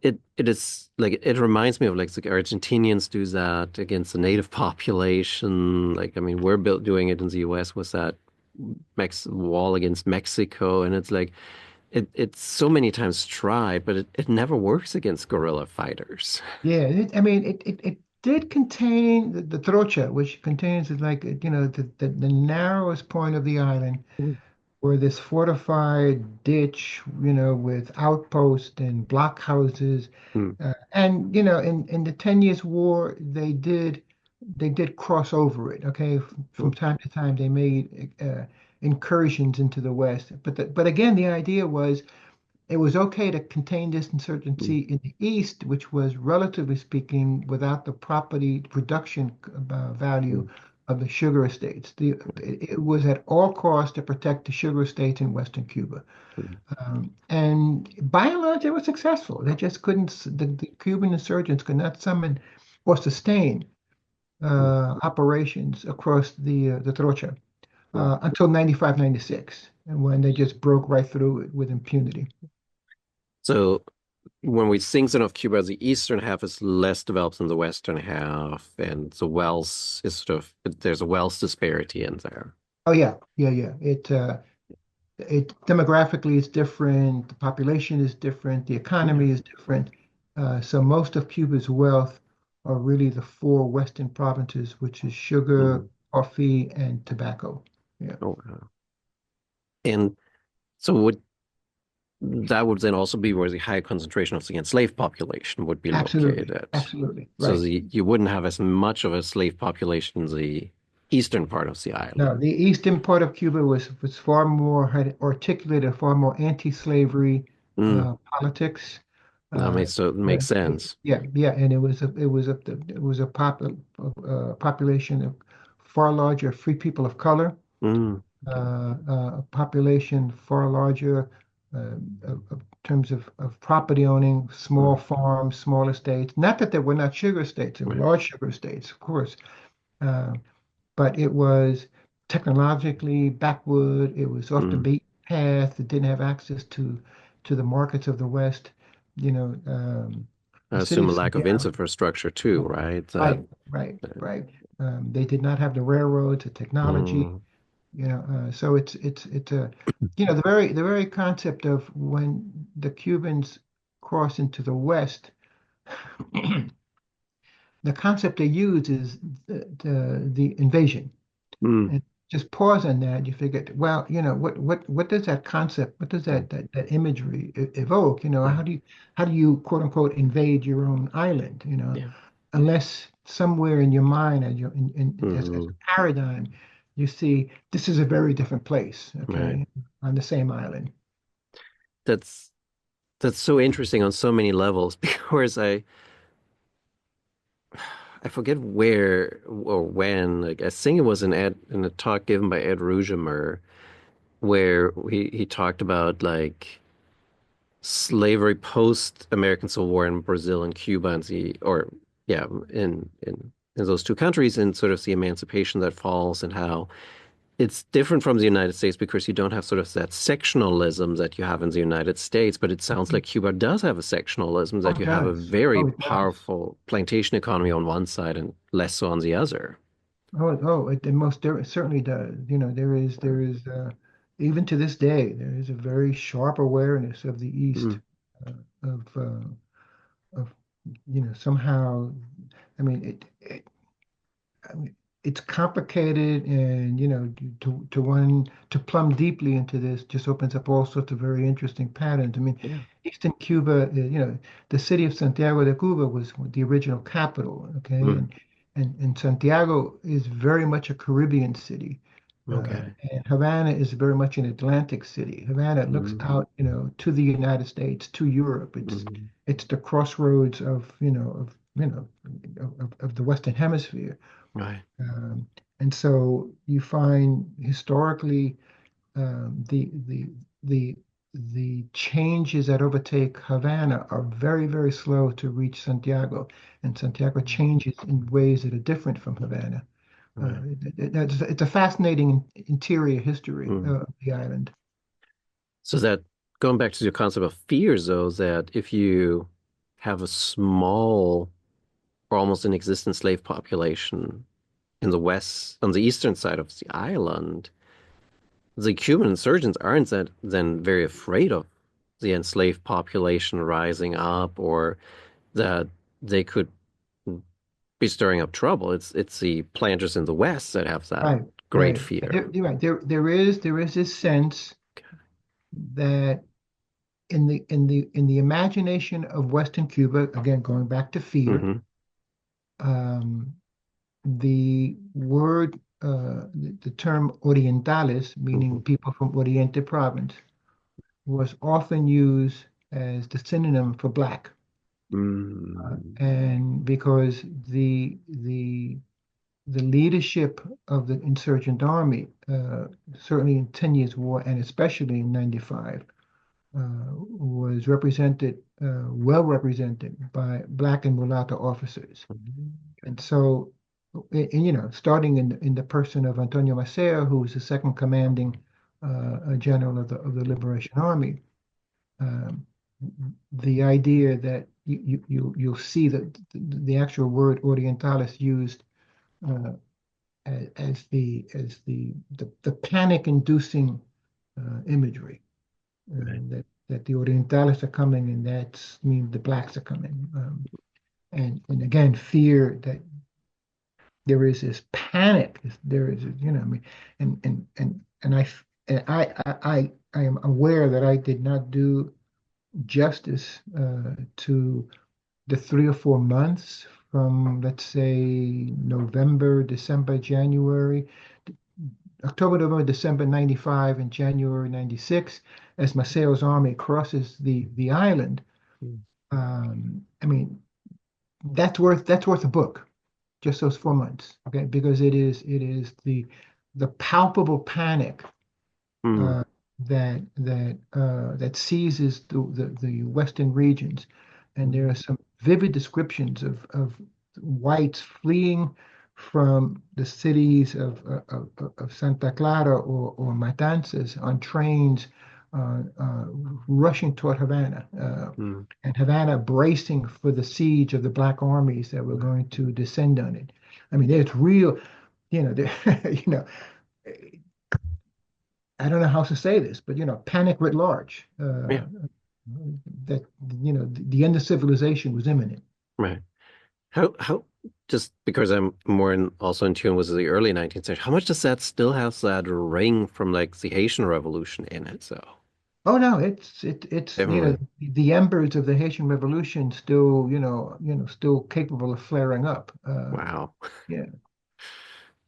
it is like it reminds me of like the Argentinians do that against the native population. Like I mean, we're built doing it in the U.S. with that Mex wall against Mexico, and it's like it's so many times tried, but it never works against guerrilla fighters. yeah. I mean, it did contain the trocha, which contains like the narrowest point of the island, Mm, where this fortified ditch, with outposts and blockhouses. mm, And in the 10 Years' War, they did cross over it. Okay, from mm, time to time, they made incursions into the west. But again, the idea was it was okay to contain this mm, insurgency in the east, which was relatively speaking without the property production value mm, of the sugar estates. It was at all costs to protect the sugar estates in western Cuba. mm, And by and large, they were successful. They just couldn't, the Cuban insurgents could not summon or sustain mm, operations across the Trocha mm. until 95, 96, and when they just broke right through it with impunity. So when we think of Cuba, the eastern half is less developed than the western half, and the wealth is sort of there's a wealth disparity in there. Oh yeah, yeah, yeah. It demographically is different, the population is different, the Yeah. economy is different. So most of Cuba's wealth are really the four western provinces, which is sugar, Mm. coffee, and tobacco. Yeah, Oh, wow. And so would that would then also be where the high concentration of the enslaved population would be absolutely, located. absolutely, So right. you wouldn't have as much of a slave population in the eastern part of the No, island. the eastern part of Cuba was far more had articulated, far more anti-slavery Mm. politics. That Uh, makes sense. yeah, yeah, and it was a population of far larger free people of color, Mm. Okay. a population far larger in terms of property owning, small Mm. farms, small estates. Not that there were not sugar estates, there were Right. large sugar estates, of course, uh, but it was technologically backward. It was off the Mm. beaten path. It didn't have access to the markets of the West. You know, I the city assume a of lack of Santiago. infrastructure too, right? That Right, right, right. They did not have the railroads, the technology. mm. So it's a the very concept of when the Cubans cross into the West, the concept they use is the invasion. Mm. And just pause on that. You figure, well, what does that concept, what does Mm. that imagery evoke? Yeah. How do you quote unquote invade your own island? Yeah. Unless somewhere in your mind and as Mm. a paradigm, you see this is a very different place, Right. okay, on the same island. That's that's so interesting on so many levels because I forget where or when. Like I think it was in a talk given by Ed Rugemer where he talked about like slavery post American Civil War in Brazil and Cuba and the or yeah in those two countries and sort of the emancipation that falls and how it's different from the United States because you don't have sort of that sectionalism that you have in the United States, but it sounds Mhm. like Cuba does have a sectionalism Oh, that it you have a does. very Oh, it does. powerful plantation economy on one side and less so on the other. It most certainly does. There is even to this day there is a very sharp awareness of the East, Mm, uh, of somehow, I mean, I mean, it's complicated, and to plumb deeply into this just opens up all sorts of very interesting patterns. I mean, Yeah. Eastern Cuba, the city of Santiago de Cuba was the original capital, okay, Mm. and Santiago is very much a Caribbean city. Okay. And Havana is very much an Atlantic city. Havana looks Mm. out, to the United States, to Europe. Mm. It's the crossroads of the Western Hemisphere. Right. Um, and so you find historically the the changes that overtake Havana are very, very slow to reach Santiago, and Santiago Mm. changes in ways that are different from Havana. Right. It's a fascinating interior history Mm. of the island. So that going back to your concept of fears, though, that if you have a small or almost inexistent slave population in the west, on the eastern side of the island, the Cuban insurgents aren't that then very afraid of the enslaved population rising up or that they could be stirring up trouble. It's the planters in the west that have that Right, great right. fear. You're right. There is this sense that in the imagination of Western Cuba, again going back to fear, Hmm. um, the word, the term Orientales, Hmm. meaning people from Oriente province, was often used as the synonym for black. Mm. And because the leadership of the insurgent army, certainly in 10 Years' War and especially in 95, was well represented by black and mulatto officers. And so, starting in the person of Antonio Maceo, who was the second commanding general of the Liberation Army, um, the idea that you'll see that the actual word Orientalis used uh, as the panic-inducing imagery, Right. that the Orientales are coming, and that means the blacks are coming, and again fear that there is this panic. There is, I mean, and I am aware that I did not do justice to the 3 or 4 months from, let's say, November, December, January, October, November, December 95, and January 96, as Maceo's army crosses the island. Mm. I mean, that's worth a book, just those 4 months, okay? Because it is the palpable panic Mm. uh, that seizes the western regions, and there are Mm. some vivid descriptions of whites fleeing from the cities of Santa Clara or Matanzas on trains, rushing toward Havana, Mm. and Havana bracing for the siege of the black armies that were going to descend on it. I mean, it's real, there, you know, I don't know how to say this, but panic writ large. Yeah. That the end of civilization was imminent. Right. How just because I'm more also in tune with the early 19th century, how much does that still have that ring from like the Haitian Revolution in it? So Oh no, it's definitely. the embers of the Haitian Revolution still still capable of flaring up. Wow. Yeah.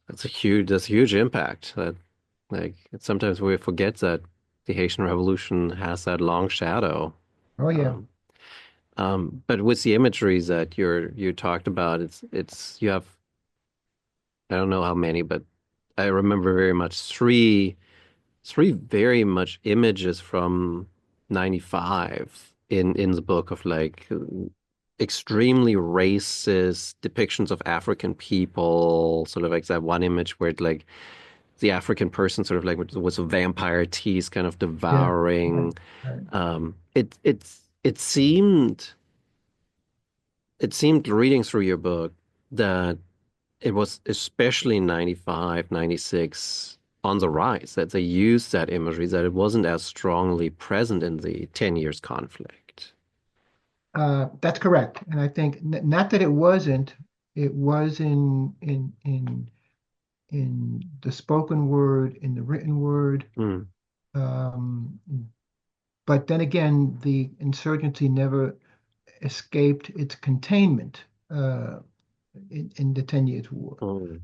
That's a huge impact. That like sometimes we forget that the Haitian Revolution has that long shadow. Oh yeah. Um, but with the imageries that you talked about, it's you have I don't know how many, but I remember very much three very much images from 95 in the book of like extremely racist depictions of African people, sort of like that one image where it like the African person sort of like with vampire teeth kind of Yeah. Right. devouring. Right. It seemed reading through your book that it was especially in 95, 96 on the rise that they used that imagery, that it wasn't as strongly present in the 10 years conflict. That's correct. And I think not that it wasn't, it was in the spoken word, in the written word. Mm, Um, but then again, the insurgency never escaped its containment in the 10 Years' War. mm,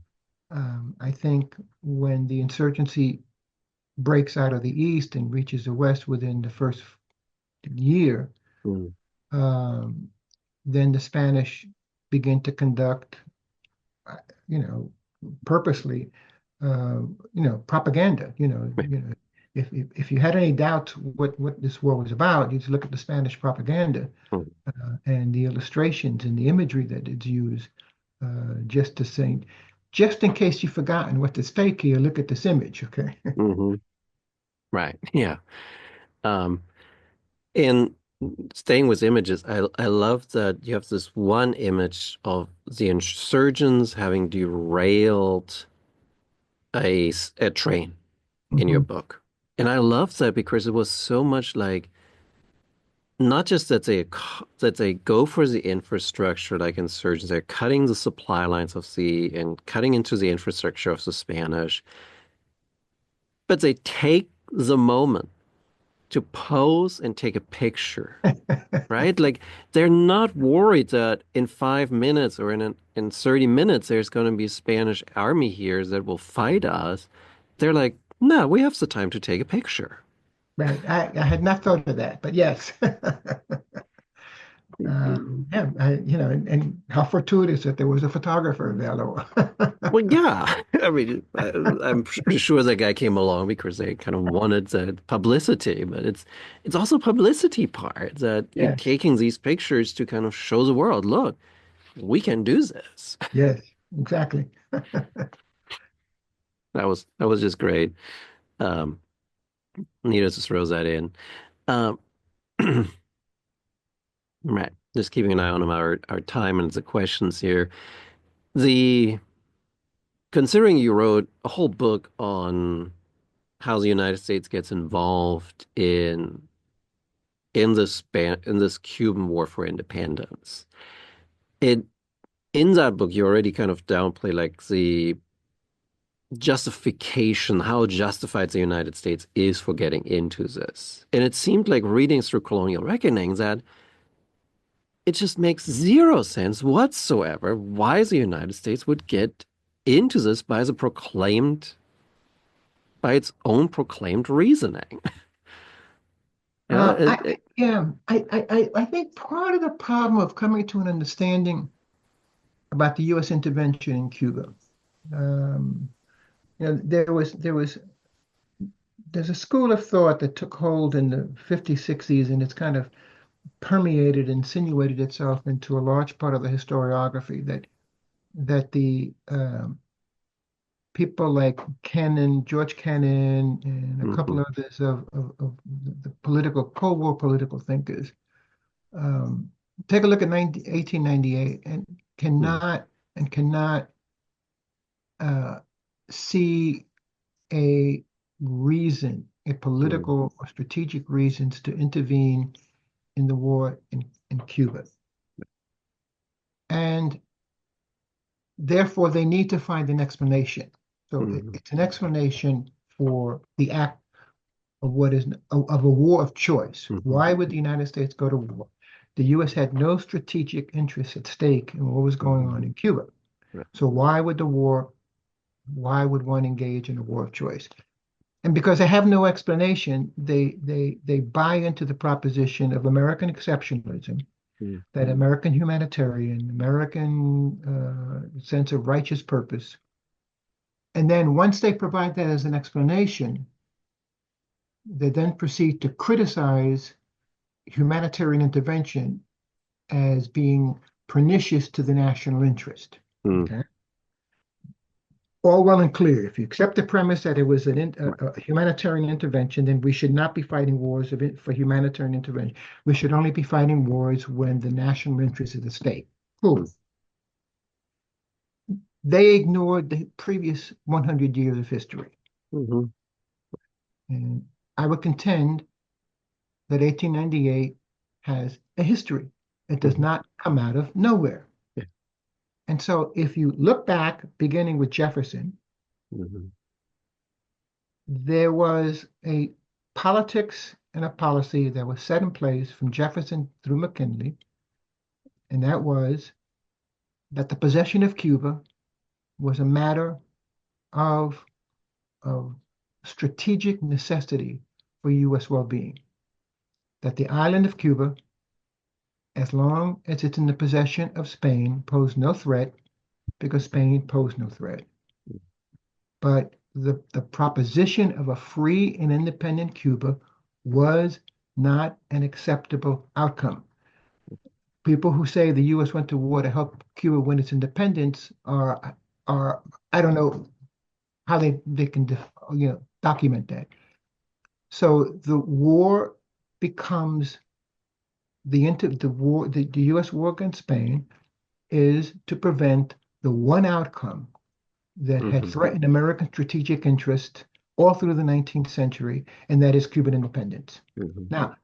I think when the insurgency breaks out of the East and reaches the West within the first year, mm, um, then the Spanish begin to conduct, uh, you know, purposely, propaganda. If you had any doubts what this war was about, you just look at the Spanish propaganda mm, and the illustrations and the imagery that is used, just to say, just in case you've forgotten what this fake here, look at this image, okay? hmm. Right. Yeah. Um, and staying with images, I love that you have this one image of the insurgents having derailed a train in your Hmm. book. And I love that because it was so much like not just that they go for the infrastructure like insurgents, they're cutting the supply lines of the and cutting into the infrastructure of the Spanish, but they take the moment to pose and take a picture, right? Like they're not worried that in 5 minutes or in 30 minutes there's going to be a Spanish army here that will fight us. They're like, no, we have the time to take a picture. Right. I had not thought of that, but yes. Yeah, and how fortuitous that there was a photographer available. Well, yeah. I mean, I'm pretty sure that guy came along because they kind of wanted the publicity, but it's also publicity part that you're Yes, taking these pictures to kind of show the world, look, we can do this. yes, exactly. That was just great. Um, Needless to throw that in. Um, right. Just keeping an eye on our time and the questions here. The Considering you wrote a whole book on how the United States gets involved in this Cuban War for Independence. It In that book you already kind of downplay like the justification, how justified the United States is for getting into this. And it seemed like reading through Colonial Reckoning that it just makes zero sense whatsoever why the United States would get into this by its own proclaimed reasoning. Yeah, Yeah, I think part of the problem of coming to an understanding about the U.S. intervention in Cuba, um, there's a school of thought that took hold in the 50s, 60s, and it's kind of permeated, insinuated itself into a large part of the historiography that the people like George Kennan, and a couple mhm, others of the political Cold War political thinkers, um, take a look at 1898 and mhm, cannot uh, see a a mhm, political or strategic reasons to intervene in the war in Cuba. And therefore, they need to find an explanation. So mhm, it's an explanation for the act of of a war of choice. mhm, Why would the United States go to war? The U.S. had no strategic interests at stake in what was going on mhm. in Cuba. Right. So why would one engage in a war of choice? And because they have no explanation, they buy into the proposition of American exceptionalism, Mhm, that American humanitarian, American sense of righteous purpose. And then once they provide that as an explanation, they then proceed to criticize humanitarian intervention as being pernicious to the national interest. mhm. Okay. All well and clear. If you accept the premise that it was Right. a humanitarian intervention, then we should not be fighting wars for humanitarian intervention. We should only be fighting wars when the national interest is at stake. Mhm, Cool. They ignored the previous 100 years of history. mhm, And I would contend that 1898 has a history. It does Mhm. not come out of nowhere. Yeah. And so if you look back, beginning with Jefferson, Mhm. there was a politics and a policy that was set in place from Jefferson through McKinley, and that was that the possession of Cuba was a matter of, of strategic necessity for U.S. well-being. That the island of Cuba, as long as it's in the possession of Spain, posed no threat because Spain posed no threat. But the proposition of a free and independent Cuba was not an acceptable outcome. People who say the U.S. went to war to help Cuba win its independence are I don't know how they can document that. So the war becomes the U.S. war against Spain is to prevent the one outcome that had Mhm. threatened American strategic interest all through the 19th century, and that is Cuban independence. Mhm. Now,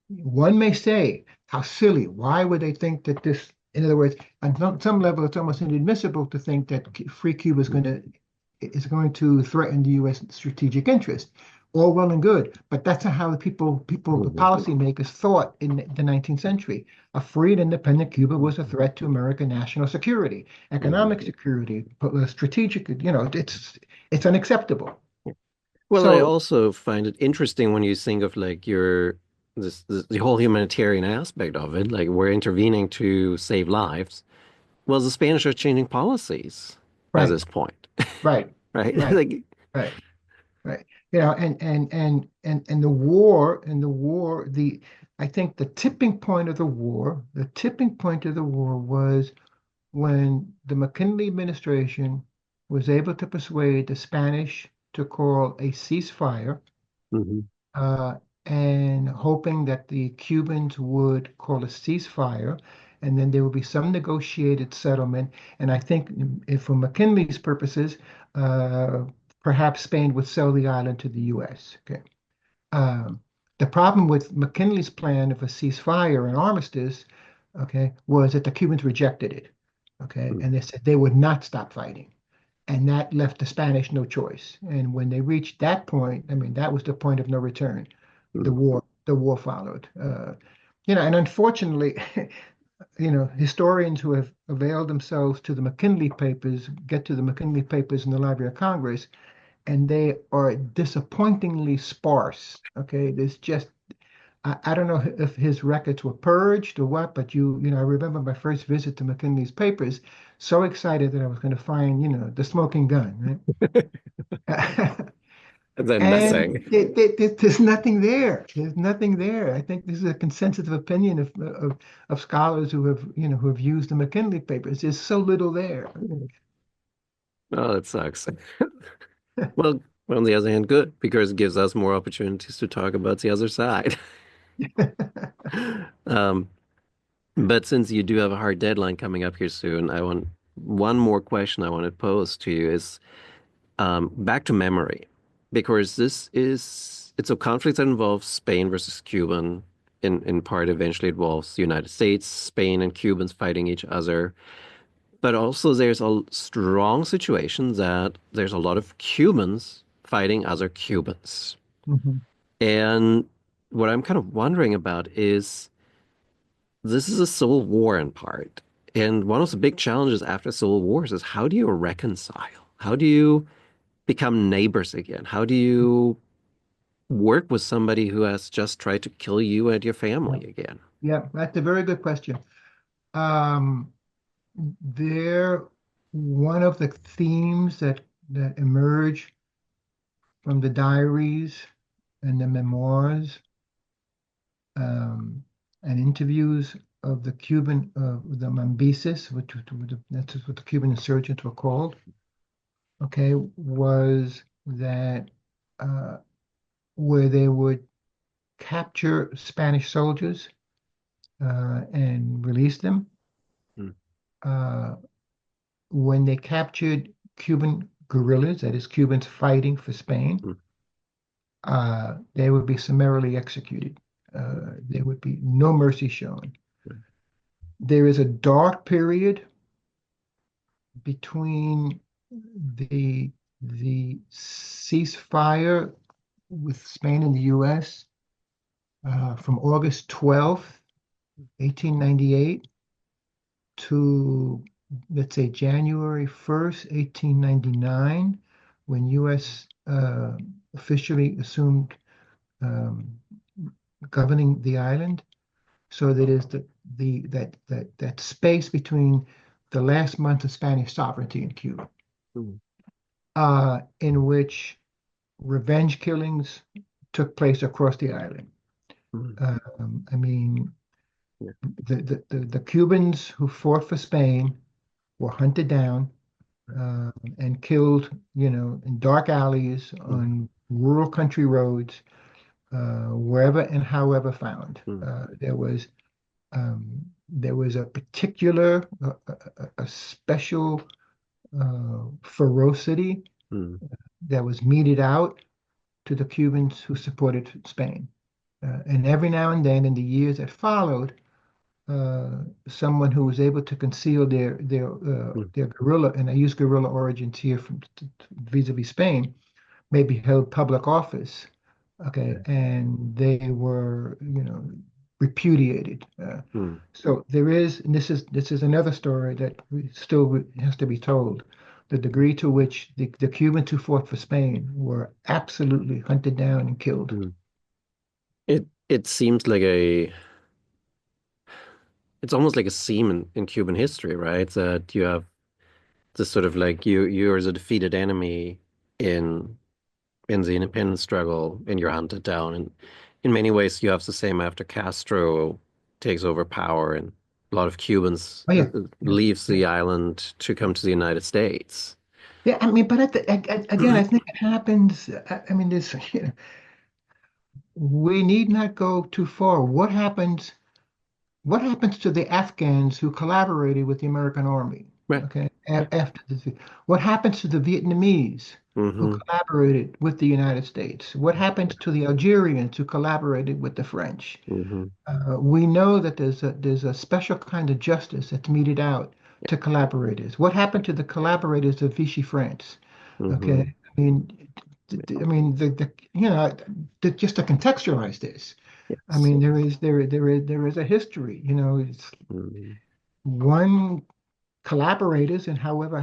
one may say, how silly. Why would they think that this, in other words, on some level, it's almost inadmissible to think that free Cuba is going to threaten the U.S. strategic interest. All well and good, but that's not how the Mhm. policymakers thought in the 19th century. A free and independent Cuba was a threat to American national security, Mhm. economic security, strategic. It's unacceptable. Well, I So also find it interesting when you think of like the whole humanitarian aspect of it, like we're intervening to save lives. Well, the Spanish are changing policies by right, this point, right, right? right, Like, right. Right. And the war, I think the tipping point of the war was when the McKinley administration was able to persuade the Spanish to call a ceasefire, mhm. uh, and hoping that the Cubans would call a ceasefire, and then there would be some negotiated settlement. And I think, if for McKinley's purposes, uh, perhaps Spain would sell the island to the U.S. Okay. Um, the problem with McKinley's plan of a ceasefire and armistice, okay, was that the Cubans rejected it. Okay, Mhm. and they said they would not stop fighting, and that left the Spanish no choice. And when they reached that point, I mean, that was the point of no return. The Mhm. war, the war followed. And unfortunately, historians who have availed themselves to the McKinley papers get to the McKinley papers in the Library of Congress, and they are disappointingly sparse. Okay, there's just I don't know if his records were purged or what, but I remember my first visit to McKinley's papers, so excited that I was going to find, the smoking gun, right? And then And nothing. there's nothing there. There's nothing there. I think this is a consensus opinion of scholars who have used the McKinley papers. There's so little there. Oh, that sucks. Well, on the other hand, good because it gives us more opportunities to talk about the other side. Um, but since you do have a hard deadline coming up here soon, I want one more question I want to pose to you is back to memory, because it's a conflict that involves Spain versus Cuban. In part, eventually it involves the United States, Spain, and Cubans fighting each other. But also, there's a strong situation that there's a lot of Cubans fighting other Cubans. Mhm. And what I'm kind of wondering about is this is a civil war in part. And one of the big challenges after civil wars is how do you reconcile? How do you become neighbors again? How do you work with somebody who has just tried to kill you and your Yeah, family again? yeah, that's a very good question. Um, there, one of the themes that emerge from the diaries and the memoirs, um, and interviews of the Mambises, that's what the Cuban insurgents were called, okay, was that, uh, where they would capture Spanish soldiers, and release them. Mm, Uh, when they captured Cuban guerrillas, that is, Cubans fighting for Spain, mm, they would be summarily executed. There would be no mercy shown. There is a dark period between the ceasefire with Spain and the U.S. From August 12th, 1898 to, let's say, January 1st, 1899, when U.S. Officially assumed um, governing the island. So that is that space between the last month of Spanish sovereignty in Cuba, mm, in which revenge killings took place across the island. mm, I mean, yeah, the Cubans who fought for Spain were hunted down and killed, in dark alleys mm, on rural country roads, wherever and however found. mm, There was a particular, a special ferocity mm, that was meted out to the Cubans who supported Spain. And every now and then, in the years that followed, someone who was able to conceal mm, their guerrilla, and I use guerrilla origins here from vis-a-vis Spain, maybe held public office, okay, yeah, and they were, repudiated. mm, So there is, and this is another story that still has to be told. The degree to which the Cubans who fought for Spain were absolutely hunted down and killed. mm. It seems like a it's almost like a seam in Cuban history, right? That you have this sort of like you're as a defeated enemy in in the independence struggle and you're hunted down. And in many ways, you have the same after Castro takes over power and a lot of Cubans Oh yeah, yeah, leaves yeah. the island to come to the United States. Yeah, I mean, but again, I think it happens. I mean, this, we need not go too far. What happens to the Afghans who collaborated with the American army? Right. Okay, Yeah. after this, what happens to the Vietnamese who Hmm. collaborated with the United States? What happens to the Algerians who collaborated with the French? Hmm. We know that there's a special kind of justice that's meted out Yeah. to collaborators. What happened to the collaborators of Vichy France? Hmm. Okay, I mean, I mean just to contextualize this. I Yes. mean, there is a history. It's Hmm. one collaborators, and however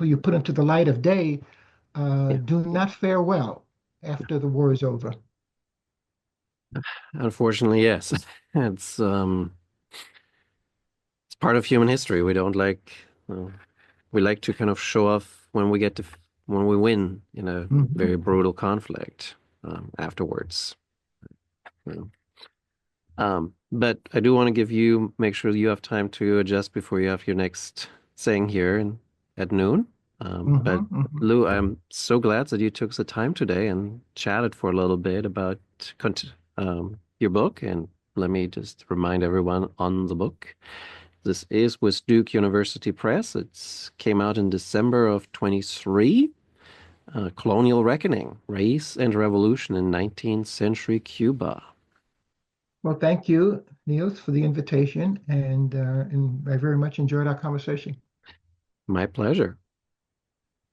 you put into the light of day, Yeah. do not fare well after the war is over. Unfortunately, yes. It's it's part of human history. We don't like we like to kind of show off when we get to when we win in a Mhm, very brutal conflict afterwards. You know. But I do want to give you make sure you have time to adjust before you have your next saying here at noon. But mhm, mhm. Lou, I'm so glad that you took the time today and chatted for a little bit about your book. And let me just remind everyone on the book. This is with Duke University Press. It's came out in December of 23. Colonial Reckoning, Race and Revolution in 19th Century Cuba. Well, thank you, Niels, for the invitation, and I very much enjoyed our conversation. My pleasure.